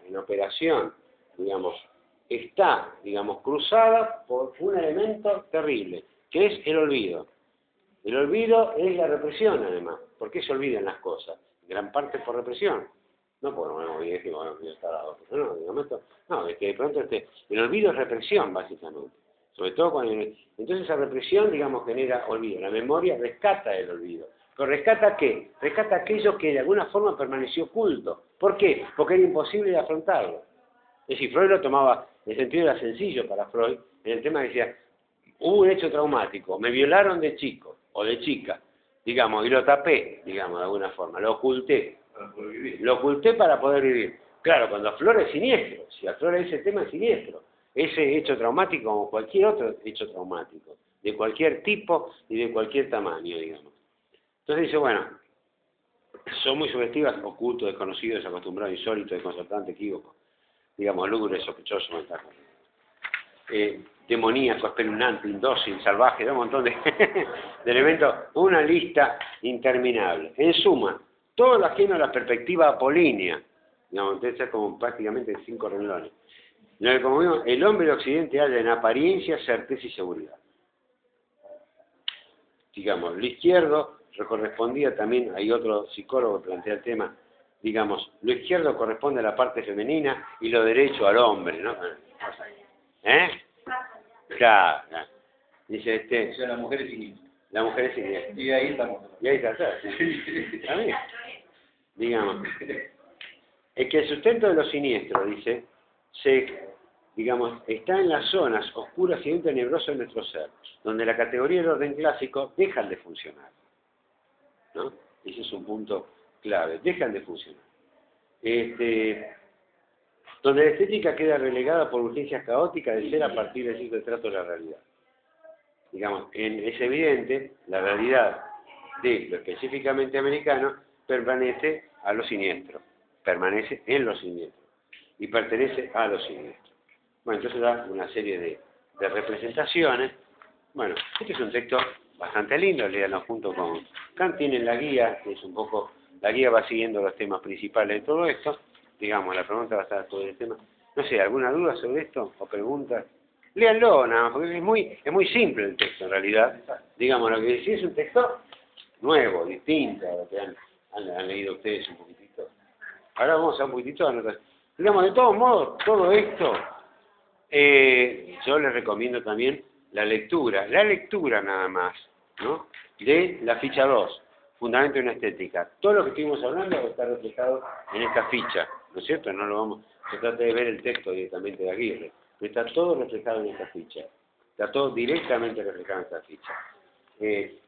S1: en operación, digamos, está, digamos, cruzada por un elemento terrible, que es el olvido. El olvido es la represión, además. ¿Por qué se olvidan las cosas? Gran parte por represión. No por bueno, yo estaba no, digamos esto. No, es que de pronto el olvido es represión, básicamente. Sobre todo cuando... Entonces esa represión, digamos, genera olvido. La memoria rescata el olvido. ¿Pero rescata qué? Rescata aquello que de alguna forma permaneció oculto. ¿Por qué? Porque era imposible de afrontarlo. Es decir, Freud lo tomaba, el sentido era sencillo para Freud, en el tema decía, hubo un hecho traumático, me violaron de chico o de chica, digamos, y lo tapé, digamos, de alguna forma, lo oculté.
S2: Para poder vivir.
S1: Lo oculté para poder vivir. Claro, cuando aflora es siniestro, si aflora ese tema es siniestro. Ese hecho traumático como cualquier otro hecho traumático, de cualquier tipo y de cualquier tamaño, digamos. Entonces dice, bueno, son muy sugestivas, oculto, desconocido, desacostumbrado, insólito, desconcertante, equívoco, digamos, lúgubre, sospechoso, mental. Demoníaco, espeluznante, indócil, salvaje, un montón de elementos, una lista interminable. En suma, todo lo ajeno a la perspectiva apolínea, digamos, entonces es como prácticamente 5 renglones. Como vimos, el hombre de Occidente halla en apariencia certeza y seguridad. Digamos, lo izquierdo correspondía también, hay otro psicólogo que plantea el tema, digamos, lo izquierdo corresponde a la parte femenina y lo derecho al hombre, ¿no? Claro. Dice
S2: O sea, la mujer es siniestra.
S1: la mujer es siniestra.
S2: Y ahí estamos.
S1: Y ahí está, ¿está bien? Digamos, es que el sustento de lo siniestro, dice, digamos, está en las zonas oscuras y tenebrosas de nuestro ser, donde la categoría del orden clásico dejan de funcionar, ¿no? Ese es un punto clave, dejan de funcionar. donde la estética queda relegada por urgencias caóticas de ser a partir del ciclo de trato de la realidad. Digamos, es evidente, la realidad de lo específicamente americano permanece a lo siniestro, permanece en lo siniestro y pertenece a lo siniestro. Bueno, entonces da una serie de representaciones. Bueno, este es un texto bastante lindo, léanlo junto con Kant. Tienen la guía, que es un poco, la guía va siguiendo los temas principales de todo esto. Digamos, la pregunta va a estar todo el tema. No sé, ¿alguna duda sobre esto o preguntas? Léanlo nada más, porque es muy simple el texto en realidad. Digamos, lo que decía es un texto nuevo, distinto a lo que han leído ustedes un poquitito. Ahora vamos a un poquitito de anotación. Digamos, de todos modos, todo esto, yo les recomiendo también la lectura nada más, ¿no? De la ficha 2, Fundamento de una estética. Todo lo que estuvimos hablando está reflejado en esta ficha, ¿no es cierto? No lo vamos, se trata de ver el texto directamente de Aguirre, pero está todo reflejado en esta ficha, está todo directamente reflejado en esta ficha. ¿Qué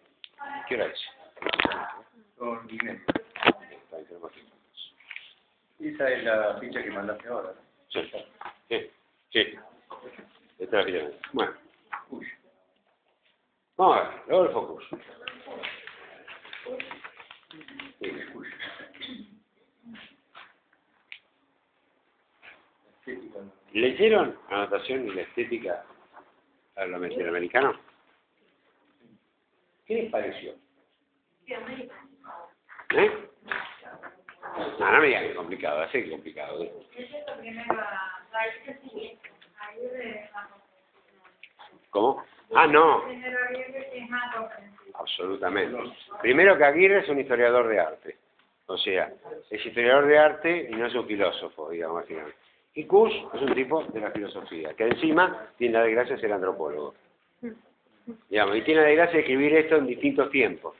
S1: hora es?
S2: 2:30. Esa es la ficha que mandaste ahora, ¿no?
S1: Sí, sí. Esta es la ficha. Bueno. Vamos a ver, luego el focus. Sí. ¿Leyeron Anotación y la estética al americano? ¿Qué les pareció? ¿Eh? No me digan que es complicado, así que es complicado. ¿Cómo? Ah, no. Absolutamente. Primero que Aguirre es un historiador de arte. O sea, es historiador de arte y no es un filósofo, digamos, básicamente. Y Kusch es un tipo de la filosofía, que encima tiene la desgracia de ser antropólogo. Digamos, y tiene la desgracia de escribir esto en distintos tiempos.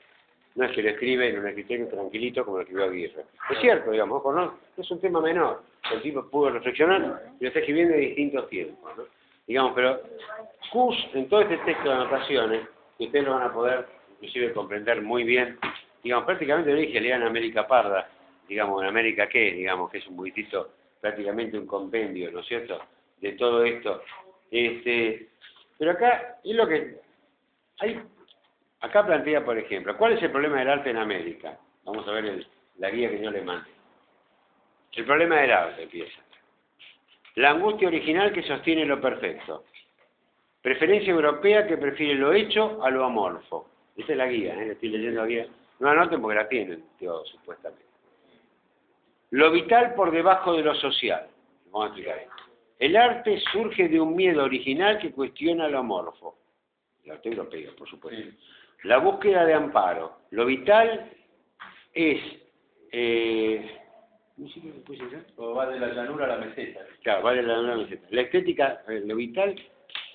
S1: No es que lo escribe en un escritorio tranquilito como lo escribió Aguirre. Es cierto, digamos, ojo, no es un tema menor. El tipo pudo reflexionar y lo está escribiendo en distintos tiempos, ¿no? Digamos, pero Kusch, en todo este texto de anotaciones, que ustedes lo van a poder inclusive comprender muy bien, digamos, prácticamente lo dije, lean América Parda, digamos, en América qué, digamos, que es un poquitito, prácticamente un compendio, ¿no es cierto?, de todo esto. Pero acá es lo que hay, acá plantea, por ejemplo, ¿cuál es el problema del arte en América? Vamos a ver la guía que yo le mandé. El problema del arte empieza. La angustia original que sostiene lo perfecto. Preferencia europea que prefiere lo hecho a lo amorfo. Esa es la guía, ¿eh? Estoy leyendo la guía. No anoten porque la tienen, tío, supuestamente. Lo vital por debajo de lo social. Vamos a explicar esto. El arte surge de un miedo original que cuestiona lo amorfo. El arte europeo, por supuesto. Sí. La búsqueda de amparo. Lo vital es...
S2: O va de la llanura a la meseta.
S1: Claro, va de la llanura a la meseta. La estética, lo vital,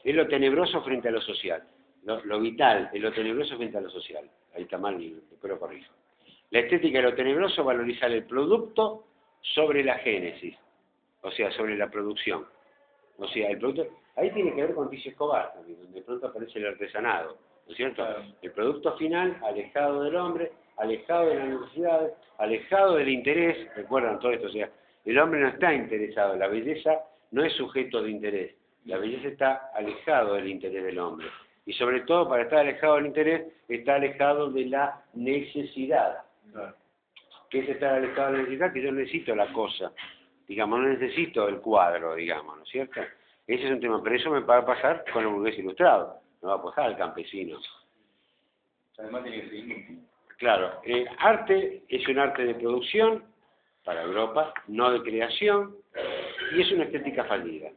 S1: es lo tenebroso frente a lo social. Lo vital es lo tenebroso frente a lo social. Ahí está mal, pero corrijo. La estética de lo tenebroso valorizar el producto sobre la génesis, o sea, sobre la producción. O sea, el producto... Ahí tiene que ver con Ticio Escobar también, donde de pronto aparece el artesanado, ¿no es cierto? Claro. El producto final, alejado del hombre, alejado de las necesidades, alejado del interés, recuerdan todo esto, o sea, el hombre no está interesado, la belleza no es sujeto de interés, la belleza está alejado del interés del hombre. Y sobre todo, para estar alejado del interés, está alejado de la necesidad. Claro. ¿Qué es estar alejado de la necesidad? Que yo necesito la cosa, digamos, no necesito el cuadro, digamos, ¿no es cierto? Ese es un tema, pero eso me va a pasar con el burgués ilustrado, no va a pasar al campesino.
S2: Además tiene que ser inútil.
S1: Claro, arte es un arte de producción para Europa, no de creación, y es una estética fallida.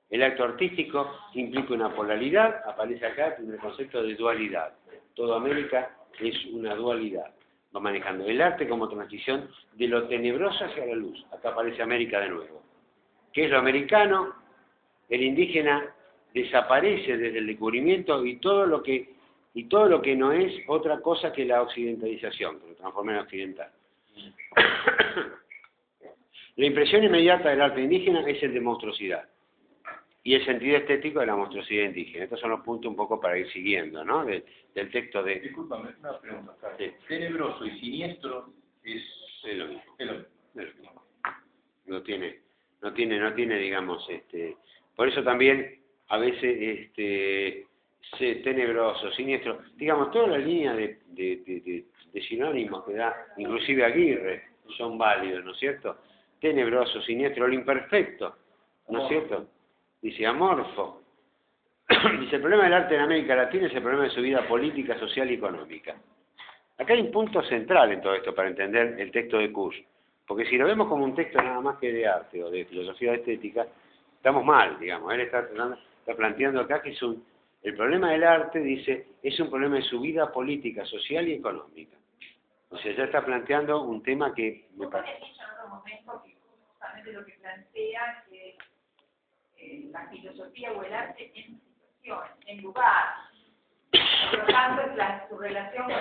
S1: El acto artístico implica una polaridad, aparece acá en el concepto de dualidad. Toda América es una dualidad. Va manejando el arte como transición de lo tenebroso hacia la luz. Acá aparece América de nuevo. ¿Qué es lo americano? El indígena desaparece desde el descubrimiento y todo lo que no es otra cosa que la occidentalización, que lo transforma en occidental. La impresión inmediata del arte indígena es el de monstruosidad y el sentido estético de la monstruosidad indígena. Estos son los puntos un poco para ir siguiendo, ¿no? Del texto de...
S2: Discúlpame, una pregunta.
S1: Sí.
S2: Tenebroso y siniestro es
S1: lo mismo.
S2: Es lo mismo.
S1: No tiene no tiene, digamos, por eso también a veces tenebroso, siniestro, digamos, toda la línea de sinónimos que da, inclusive Aguirre, son válidos, ¿no es cierto? Tenebroso, siniestro, lo imperfecto, ¿no es cierto? Dice amorfo. Dice, el problema del arte en América Latina es el problema de su vida política, social y económica. Acá hay un punto central en todo esto para entender el texto de Kusch, porque si lo vemos como un texto nada más que de arte o de filosofía estética, estamos mal, digamos. Él está planteando acá que el problema del arte, dice, es un problema de su vida política, social y económica. O sea, ya está planteando un tema que me
S6: Vos
S1: parece...
S6: habías dicho en otro momento que justamente lo que plantea que la filosofía o el arte en situación, en lugar. Por lo tanto, es su relación con lo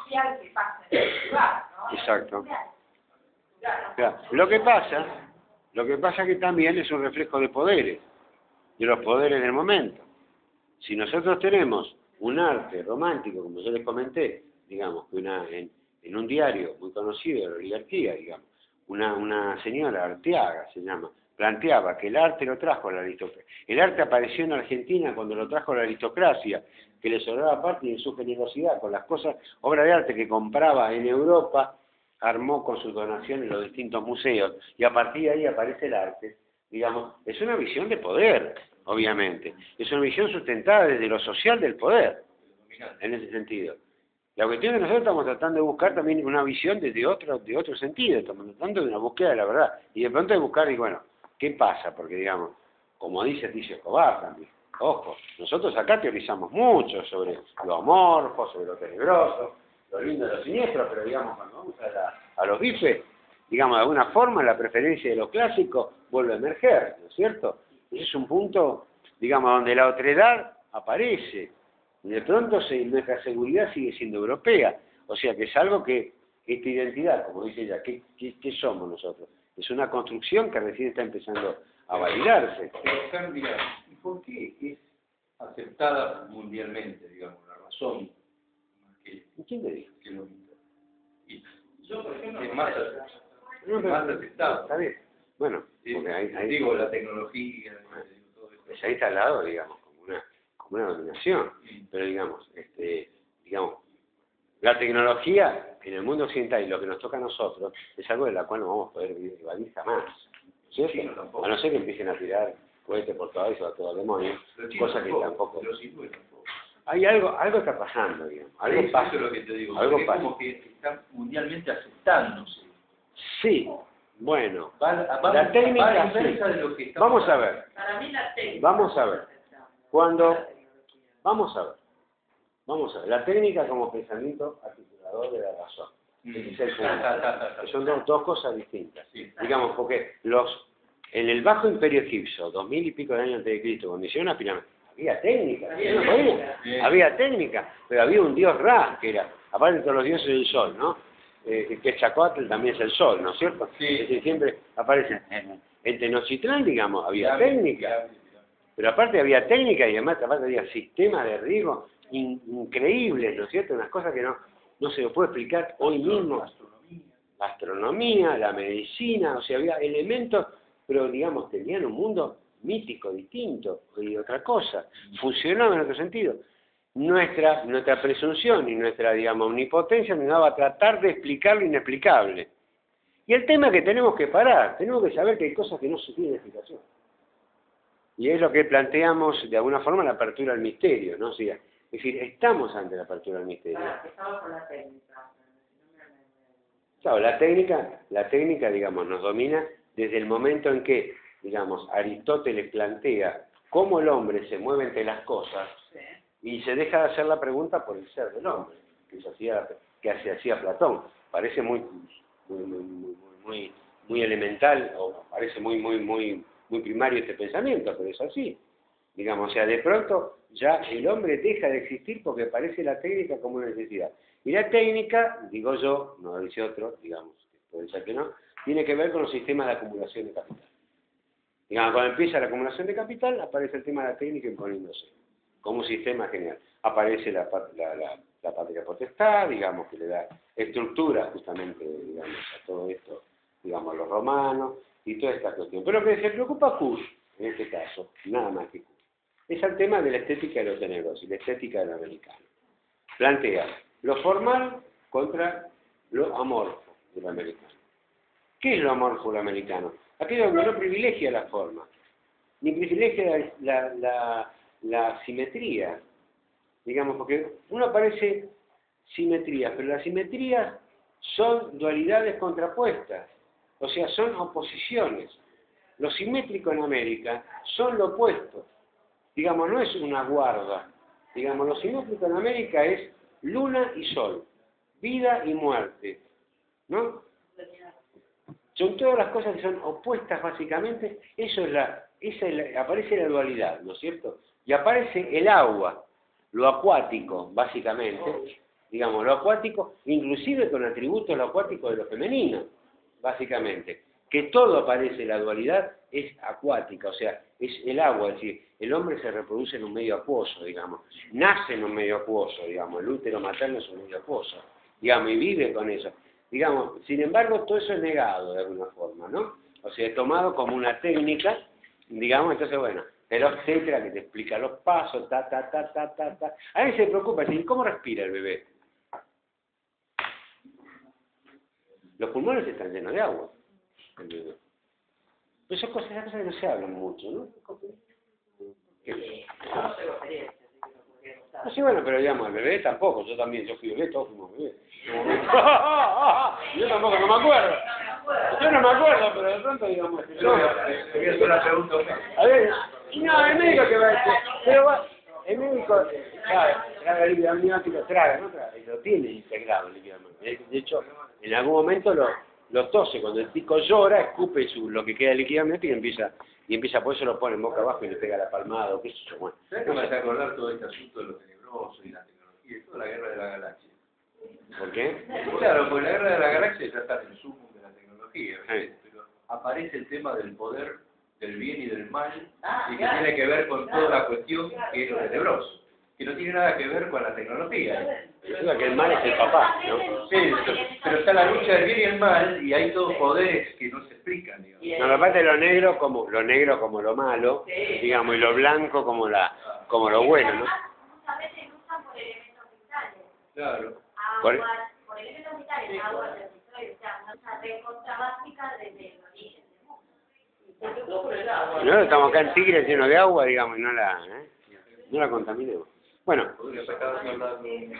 S6: social que pasa en el lugar, ¿no?
S1: Exacto. Claro. Lo que pasa que también es un reflejo de poderes, de los poderes del momento. Si nosotros tenemos un arte romántico, como yo les comenté, digamos, que en un diario muy conocido de la oligarquía, digamos, una señora, Arteaga se llama, planteaba que el arte lo trajo a la aristocracia. El arte apareció en Argentina cuando lo trajo a la aristocracia, que le sobraba parte de su generosidad con las cosas, obras de arte que compraba en Europa, armó con sus donaciones los distintos museos, y a partir de ahí aparece el arte. Digamos, es una visión de poder, obviamente. Es una visión sustentada desde lo social del poder, en ese sentido. La cuestión es que nosotros estamos tratando de buscar también una visión desde otro sentido, estamos tratando de una búsqueda de la verdad. Y de pronto de buscar, y bueno, ¿qué pasa? Porque, digamos, como dice Ticio Escobar también, ojo, nosotros acá teorizamos mucho sobre lo amorfo, sobre lo tenebroso, lo lindo, lo siniestro, pero digamos, cuando vamos a los bifes, digamos, de alguna forma la preferencia de lo clásico vuelve a emerger, ¿no es cierto? Ese es un punto, digamos, donde la otredad aparece, y de pronto nuestra seguridad sigue siendo europea, o sea que es algo que, esta identidad, como dice ella, ¿qué somos nosotros? Es una construcción que recién está empezando a validarse.
S2: Pero, mira, ¿y por qué es aceptada mundialmente, digamos, la razón
S1: ¿Quién te dijo?
S2: que lo y
S4: Yo, por ejemplo,
S2: es más aceptado?
S1: Está bien. Bueno,
S2: Sí,
S1: porque ahí
S2: digo, la tecnología, todo esto.
S1: pues ahí está al lado, digamos, como una dominación. Pero digamos, la tecnología en el mundo occidental y lo que nos toca a nosotros es algo de la cual no vamos a poder evadir jamás. ¿Cierto?
S2: Sí, no, tampoco.
S1: A no ser que empiecen a tirar cohetes por todo eso, a todo el demonio, cosa que tampoco.
S2: Los hindúes tampoco.
S1: Hay algo está pasando, digamos. Algo
S2: Eso
S1: pasa.
S2: es lo que te digo.
S1: Algo
S2: Es
S1: pasa.
S2: como que está mundialmente aceptándose.
S1: Sí, bueno,
S2: Va
S1: la técnica
S2: a la
S1: sí.
S2: inversa de lo que está
S1: Vamos a
S2: pasando.
S1: ver.
S3: Para mí la técnica.
S1: Vamos a ver. Vamos a ver. La técnica como pensamiento articulador de la razón. Ese es el punto. Que son dos cosas distintas.
S2: Sí.
S1: Digamos, porque en el bajo imperio egipcio, 2000 y pico de años antes de Cristo, cuando hicieron las pirámides, había técnica, ¿no? Había técnica, pero había un dios Ra, que era, aparte de todos los dioses del sol, ¿no? Que Quetzalcóatl también es el sol, ¿no es cierto?
S2: Sí.
S1: Es decir, siempre aparece. En Tenochtitlán, digamos, había técnica. Pero aparte había técnica y además aparte había sistemas de riego increíbles, ¿no es cierto? Unas cosas que no se lo puede explicar hoy mismo. La astronomía, la medicina, o sea, había elementos, pero digamos, tenían un mundo mítico, distinto, y otra cosa. Funcionaba en otro sentido. Nuestra presunción y nuestra, digamos, omnipotencia nos daba a tratar de explicar lo inexplicable. Y el tema es que tenemos que parar, tenemos que saber que hay cosas que no se tienen explicación. Y es lo que planteamos, de alguna forma, la apertura al misterio, ¿no? O sea, es decir, estamos ante la apertura al misterio.
S3: Estaba con la técnica.
S1: Claro, la técnica, digamos, nos domina desde el momento en que, digamos, Aristóteles plantea cómo el hombre se mueve entre las cosas y se deja de hacer la pregunta por el ser del hombre, que se hacía Platón. Parece muy elemental, o parece muy primario este pensamiento, pero es así. Digamos, o sea, de pronto ya el hombre deja de existir porque parece la técnica como una necesidad. Y la técnica, digo yo, no lo dice otro, digamos, puede ser que no, tiene que ver con los sistemas de acumulación de capital. Digamos, cuando empieza la acumulación de capital, aparece el tema de la técnica imponiéndose, como un sistema general. Aparece la patria potestad, digamos, que le da estructura justamente, digamos, a todo esto, digamos, a los romanos, y toda esta cuestión. Pero lo que se preocupa a Kusch, en este caso, nada más que Kusch, es el tema de la estética de lo tenebroso y la estética del americano. Plantea lo formal contra lo amorfo del americano. ¿Qué es lo amorfo del americano? Aquello que no privilegia la forma, ni privilegia la simetría, digamos, porque uno parece simetrías, pero las simetrías son dualidades contrapuestas, o sea, son oposiciones. Lo simétrico en América son lo opuesto, digamos, no es una guarda, digamos, lo simétrico en América es luna y sol, vida y muerte, ¿no? Son todas las cosas que son opuestas básicamente, aparece la dualidad, ¿no es cierto? Y aparece el agua, lo acuático, básicamente, digamos, lo acuático, inclusive con atributos lo acuático de lo femenino, básicamente. Que todo aparece, la dualidad es acuática, o sea, es el agua, es decir, el hombre se reproduce en un medio acuoso, digamos, nace en un medio acuoso, digamos, el útero materno es un medio acuoso, digamos, y vive con eso. Digamos, sin embargo, todo eso es negado de alguna forma, ¿no? O sea, es tomado como una técnica, digamos, entonces, bueno, el obstetra que te explica los pasos, ta. A veces se preocupa, decir, ¿cómo respira el bebé? Los pulmones están llenos de agua, el bebé. Pero esas cosas que no se hablan mucho, ¿no? No, sí, bueno, pero digamos, el bebé tampoco, yo fui bebé, todos fuimos bebés. Yo tampoco, no me acuerdo. Yo no me acuerdo, pero de pronto digamos...
S2: Yo quería hacer una pregunta.
S1: A ver, no, el médico que va a decir, pero va, el médico, traga el líquido amniótico, ¿no? Y lo tiene integrado el líquido amniótico. De hecho, en algún momento lo tose, cuando el tico llora, escupe lo que queda de líquido amniótico y empieza, por eso lo pone en boca abajo y le pega la palmada, o qué sé yo, bueno.
S2: ¿Sabes qué me hace acordar todo este asunto de lo tenebroso y la tecnología y toda la guerra de la galaxia?
S1: ¿Por qué?
S2: Claro, porque la guerra de la galaxia ya está en el sumo de la tecnología,
S1: Sí.
S2: pero aparece el tema del poder, del bien y del mal, y que tiene que ver con toda la cuestión que es lo tenebroso, que no tiene nada que ver con la tecnología.
S1: Pero que el mal es el papá, ¿no?
S2: Sí, pero está la lucha del bien y el mal, y hay todos poderes que no se explican, digamos.
S1: No, aparte lo negro como lo malo, digamos, y lo blanco como lo bueno, ¿no?
S5: Muchas veces luchan por elementos vitales.
S2: Claro.
S5: Por elementos vitales, agua, territorio, o sea, una recontra básica desde el origen del mundo.
S1: No, estamos acá en Tigre lleno de agua, digamos, y no la contaminemos. Bueno,
S2: Podría sacar de hablar de un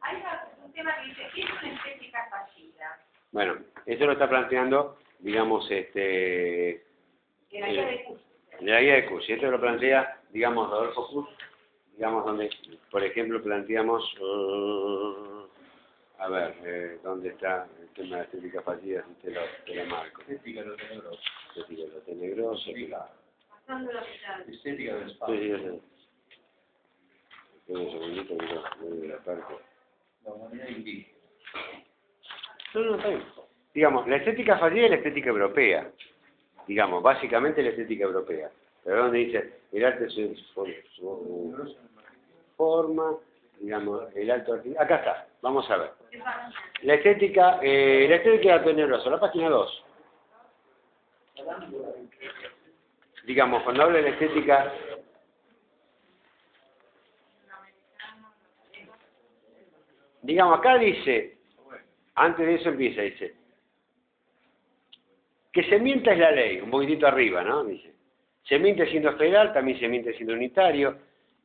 S6: Hay un tema que dice, ¿qué es una estética fallida?
S1: bueno, eso lo está planteando, digamos,
S6: Que la guía de curso.
S1: la guía de Kusch. Y esto lo plantea, digamos, Rodolfo Kusch, digamos, donde, por ejemplo, planteamos, a ver, ¿dónde está el tema de la estética fallida? Te lo marco.
S2: estética de lo tenebroso.
S1: Estética de lo tenebroso, claro.
S6: Pasando la mitad.
S2: Estética del
S1: Sí,
S2: espacio.
S1: sí. Espera un segundito que lo voy a la parte.
S2: La humanidad indígena.
S1: No, está bien. Digamos, la estética fallida es la estética europea. Digamos, básicamente la estética europea. Pero donde dice, el arte su forma, digamos, el alto arte. Acá está, vamos a ver. La estética tenebrosa, la página 2. Digamos, cuando habla de la estética... Digamos, acá dice, antes de eso empieza, dice, que se mienta es la ley, un poquitito arriba, ¿no? Dice, se miente siendo federal, también se miente siendo unitario.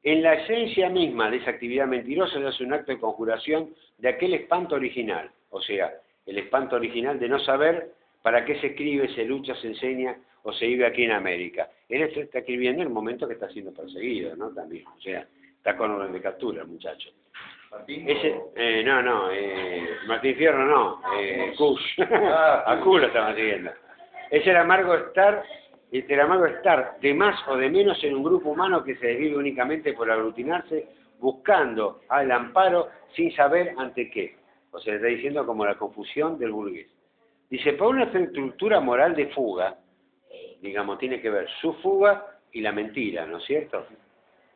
S1: En la esencia misma de esa actividad mentirosa se hace un acto de conjuración de aquel espanto original, o sea, el espanto original de no saber para qué se escribe, se lucha, se enseña o se vive aquí en América. Él está escribiendo en el momento que está siendo perseguido, ¿no? También, o sea, está con orden de captura el muchacho.
S2: Martín.
S1: Martín Fierro no, Kusch. A Kusch lo estaban siguiendo. Es el amargo estar de más o de menos en un grupo humano que se desvive únicamente por aglutinarse, buscando al amparo sin saber ante qué. O sea, está diciendo como la confusión del burgués. Dice, por una estructura moral de fuga, digamos, tiene que ver su fuga y la mentira, ¿no es cierto?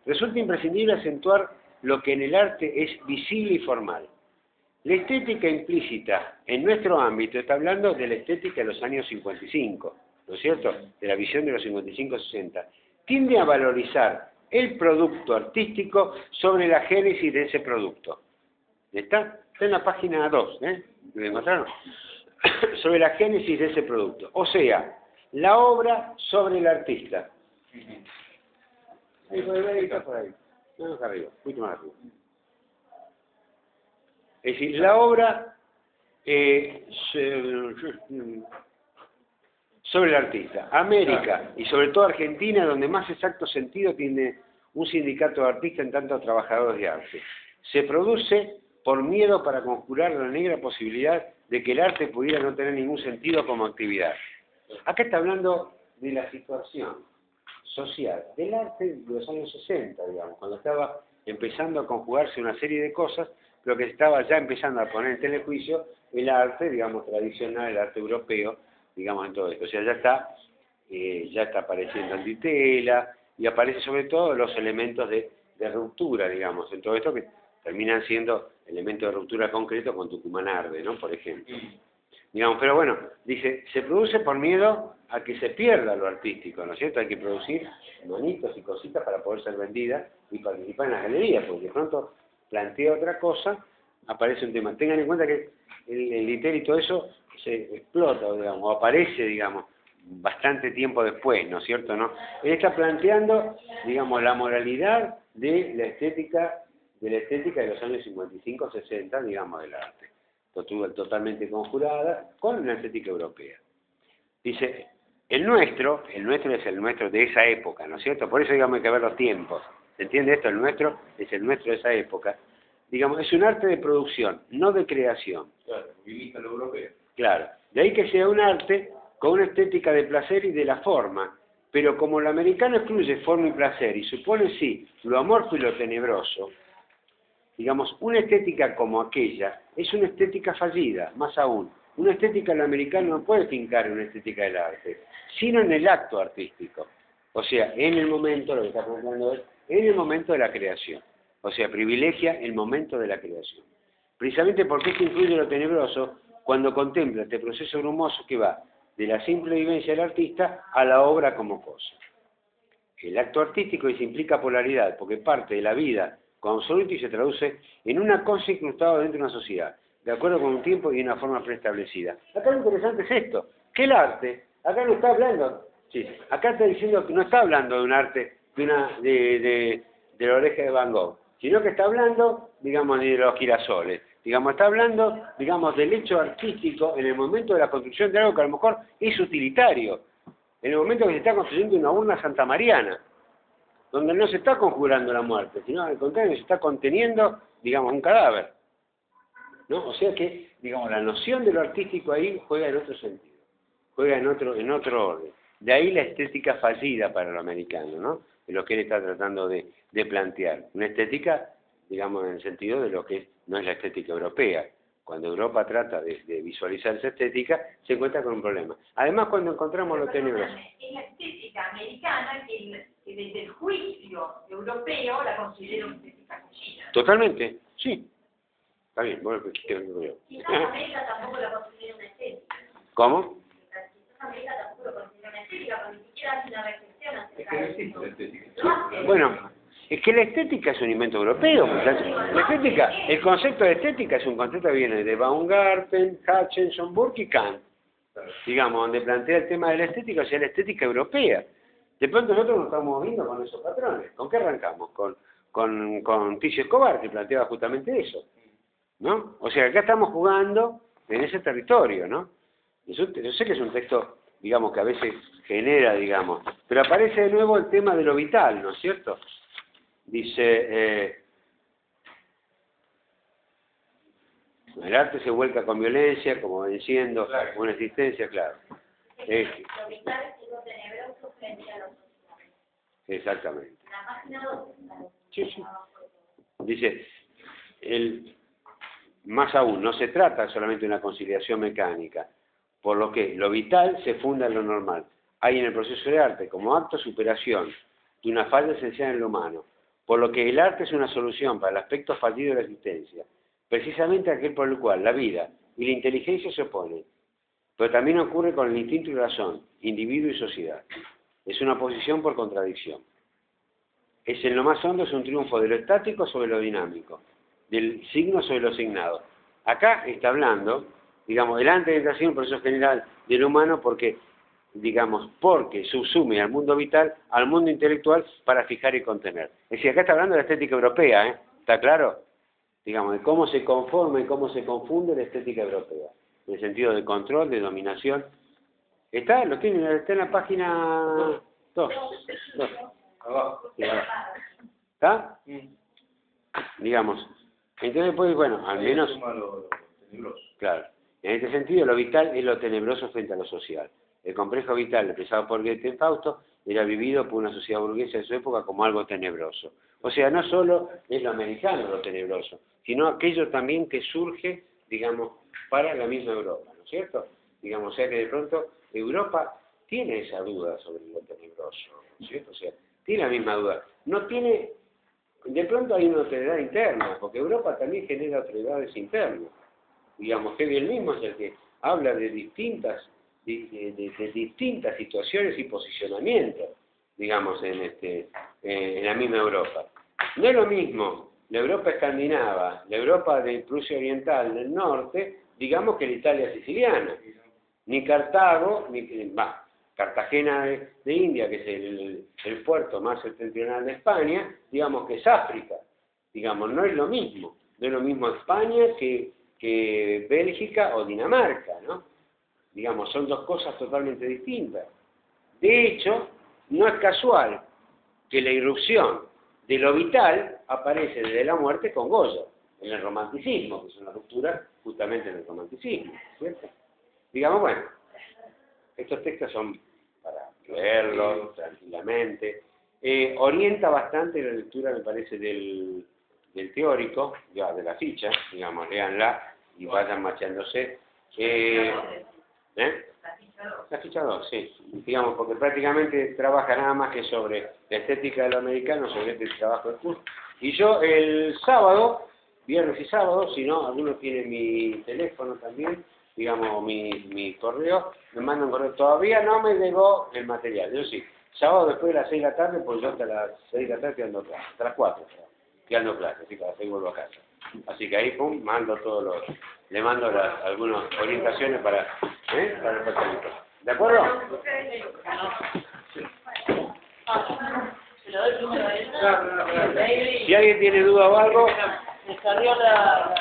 S1: Resulta imprescindible acentuar lo que en el arte es visible y formal. La estética implícita en nuestro ámbito está hablando de la estética de los años 55, ¿no es cierto? De la visión de los 55-60. Tiende a valorizar el producto artístico sobre la génesis de ese producto. ¿Está? Está en la página 2, ¿eh? ¿Lo encontraron? Sobre la génesis de ese producto. O sea, la obra sobre el artista. Ahí por ahí. No, acá arriba, mucho más arriba. Es decir, la obra sobre el artista. América, y sobre todo Argentina, donde más exacto sentido tiene un sindicato de artistas en tanto trabajadores de arte. Se produce por miedo para conjurar la negra posibilidad de que el arte pudiera no tener ningún sentido como actividad. Acá está hablando de la situación social del arte de los años 60, digamos, cuando estaba empezando a conjugarse una serie de cosas, pero que estaba ya empezando a poner en telejuicio el arte, digamos, tradicional, el arte europeo, digamos, en todo esto. O sea, ya está apareciendo Antitela, y aparece sobre todo los elementos de ruptura, digamos, en todo esto que terminan siendo elementos de ruptura concretos con Tucumán Arde, ¿no? Por ejemplo. Digamos, pero bueno, dice, se produce por miedo a que se pierda lo artístico, ¿no es cierto? Hay que producir monitos y cositas para poder ser vendidas y participar en las galerías, porque de pronto plantea otra cosa, aparece un tema. Tengan en cuenta que el ITER y todo eso se explota, digamos, o aparece, digamos, bastante tiempo después, ¿no es cierto? ¿No? Él está planteando, digamos, la moralidad de la estética de los años 55-60, digamos, del arte. Totalmente conjurada con la estética europea. Dice, el nuestro es el nuestro de esa época, ¿no es cierto? Por eso, digamos, hay que ver los tiempos. ¿Se entiende esto? El nuestro es el nuestro de esa época. Digamos, es un arte de producción, no de creación.
S2: Claro, vivista lo europeo.
S1: Claro. De ahí que sea un arte con una estética de placer y de la forma. Pero como el americano excluye forma y placer y supone, sí, lo amorfo y lo tenebroso, digamos, una estética como aquella es una estética fallida, más aún. Una estética, el americano no puede fincar en una estética del arte, sino en el acto artístico. O sea, en el momento, lo que está planteando es, en el momento de la creación. O sea, privilegia el momento de la creación. Precisamente porque esto incluye lo tenebroso cuando contempla este proceso brumoso que va de la simple vivencia del artista a la obra como cosa. El acto artístico implica polaridad, porque parte de la vida con absoluto y se traduce en una cosa incrustada dentro de una sociedad, de acuerdo con un tiempo y una forma preestablecida. Acá lo interesante es esto, que el arte, acá no está hablando, sí, acá está diciendo que no está hablando de un arte, de la oreja de Van Gogh, sino que está hablando, digamos, de los girasoles, digamos, está hablando, digamos, del hecho artístico en el momento de la construcción de algo que a lo mejor es utilitario, en el momento que se está construyendo una urna santamariana, donde no se está conjurando la muerte, sino al contrario, se está conteniendo, digamos, un cadáver, ¿no? O sea que, digamos, la noción de lo artístico ahí juega en otro sentido, juega en otro orden. De ahí la estética fallida para el americano, ¿no? De lo que él está tratando de plantear. Una estética, digamos, en el sentido de lo que no es la estética europea. Cuando Europa trata de visualizar esa estética, se encuentra con un problema. Además, cuando encontramos lo tenebroso.
S6: Es la estética americana que desde el juicio europeo la considera una estética cochina.
S1: Totalmente, sí. Está bien, bueno, pues qué veo.
S5: Quizás América tampoco la considera una estética.
S1: ¿Cómo?
S5: Quizás América tampoco lo considera una estética, porque ni siquiera hace una reflexión
S2: Es
S5: acerca
S2: que no
S5: de
S2: existe
S5: eso.
S2: la estética.
S5: Lo hace.
S1: Bueno, es que la estética es un invento europeo, muchachos. La estética, el concepto de estética es un concepto que viene de Baumgarten, Hutchinson, Burke y Kant, digamos, donde plantea el tema de la estética, o sea, la estética europea. De pronto nosotros nos estamos moviendo con esos patrones. ¿Con qué arrancamos? Con Ticio Escobar, que planteaba justamente eso, ¿no? O sea, acá estamos jugando en ese territorio, ¿no? Yo sé que es un texto, digamos, que a veces genera, digamos, pero aparece de nuevo el tema de lo vital, ¿no es cierto? Dice, el arte se vuelca con violencia, como venciendo una existencia, claro.
S5: Lo vital es lo tenebroso frente a lo social.
S1: Exactamente.
S5: La página 2.
S1: Sí, sí. Dice, más aún, no se trata solamente de una conciliación mecánica, por lo que lo vital se funda en lo normal. Hay en el proceso de arte como acto superación de una falla esencial en lo humano, por lo que el arte es una solución para el aspecto fallido de la existencia, precisamente aquel por el cual la vida y la inteligencia se oponen. Pero también ocurre con el instinto y razón, individuo y sociedad. Es una oposición por contradicción. Es en lo más hondo, es un triunfo de lo estático sobre lo dinámico, del signo sobre lo signado. Acá está hablando, digamos, de la antedientación, un proceso general del humano, porque subsume al mundo vital, al mundo intelectual, para fijar y contener. Es decir, acá está hablando de la estética europea, ¿eh? ¿Está claro? Digamos, de cómo se conforma y cómo se confunde la estética europea, en el sentido de control, de dominación. Está en la página 2.
S2: Abajo.
S1: ¿Está? Digamos. Entonces, pues, bueno, al menos...
S2: Suma lo tenebroso.
S1: Claro. En este sentido, lo vital es lo tenebroso frente a lo social. El complejo vital, expresado por Goethe en Fausto, era vivido por una sociedad burguesa de su época como algo tenebroso. O sea, no solo es lo americano lo tenebroso, sino aquello también que surge, digamos, para la misma Europa, ¿no es cierto? Digamos, o sea que de pronto Europa tiene esa duda sobre lo tenebroso, ¿no es cierto? O sea, tiene la misma duda. No tiene, de pronto hay una otredad interna, porque Europa también genera otredades internas. Digamos, Hegel mismo es el que habla de distintas situaciones y posicionamientos, digamos, en la misma Europa. No es lo mismo la Europa escandinava, la Europa de Prusia Oriental del norte, digamos, que la Italia siciliana. Ni Cartago, Cartagena de India, que es el puerto más septentrional de España, digamos que es África. Digamos, no es lo mismo. No es lo mismo España que Bélgica o Dinamarca, ¿no? Digamos, son dos cosas totalmente distintas. De hecho, no es casual que la irrupción de lo vital aparece desde la muerte con Goya, en el romanticismo, que es una ruptura justamente en el romanticismo, ¿cierto? Digamos, bueno, estos textos son para leerlos tranquilamente. Orienta bastante la lectura, me parece, del teórico, ya de la ficha, digamos, léanla y vayan machándose. La ficha 2, sí. Digamos, porque prácticamente trabaja nada más que sobre la estética de lo americano, sobre este trabajo de curso. Y yo el sábado, viernes y sábado, si no, algunos tienen mi teléfono también, digamos, mi correo, me mandan correo. Todavía no me llegó el material, yo sí. Sábado después de las 6 de la tarde, pues yo hasta las 6 de la tarde quedando clase, hasta las 4 quedando clase, así que a las 6 vuelvo a casa. Así que ahí, pum, mando le mando algunas orientaciones para el departamento. ¿De acuerdo? Si alguien tiene duda o algo...
S3: Me salió la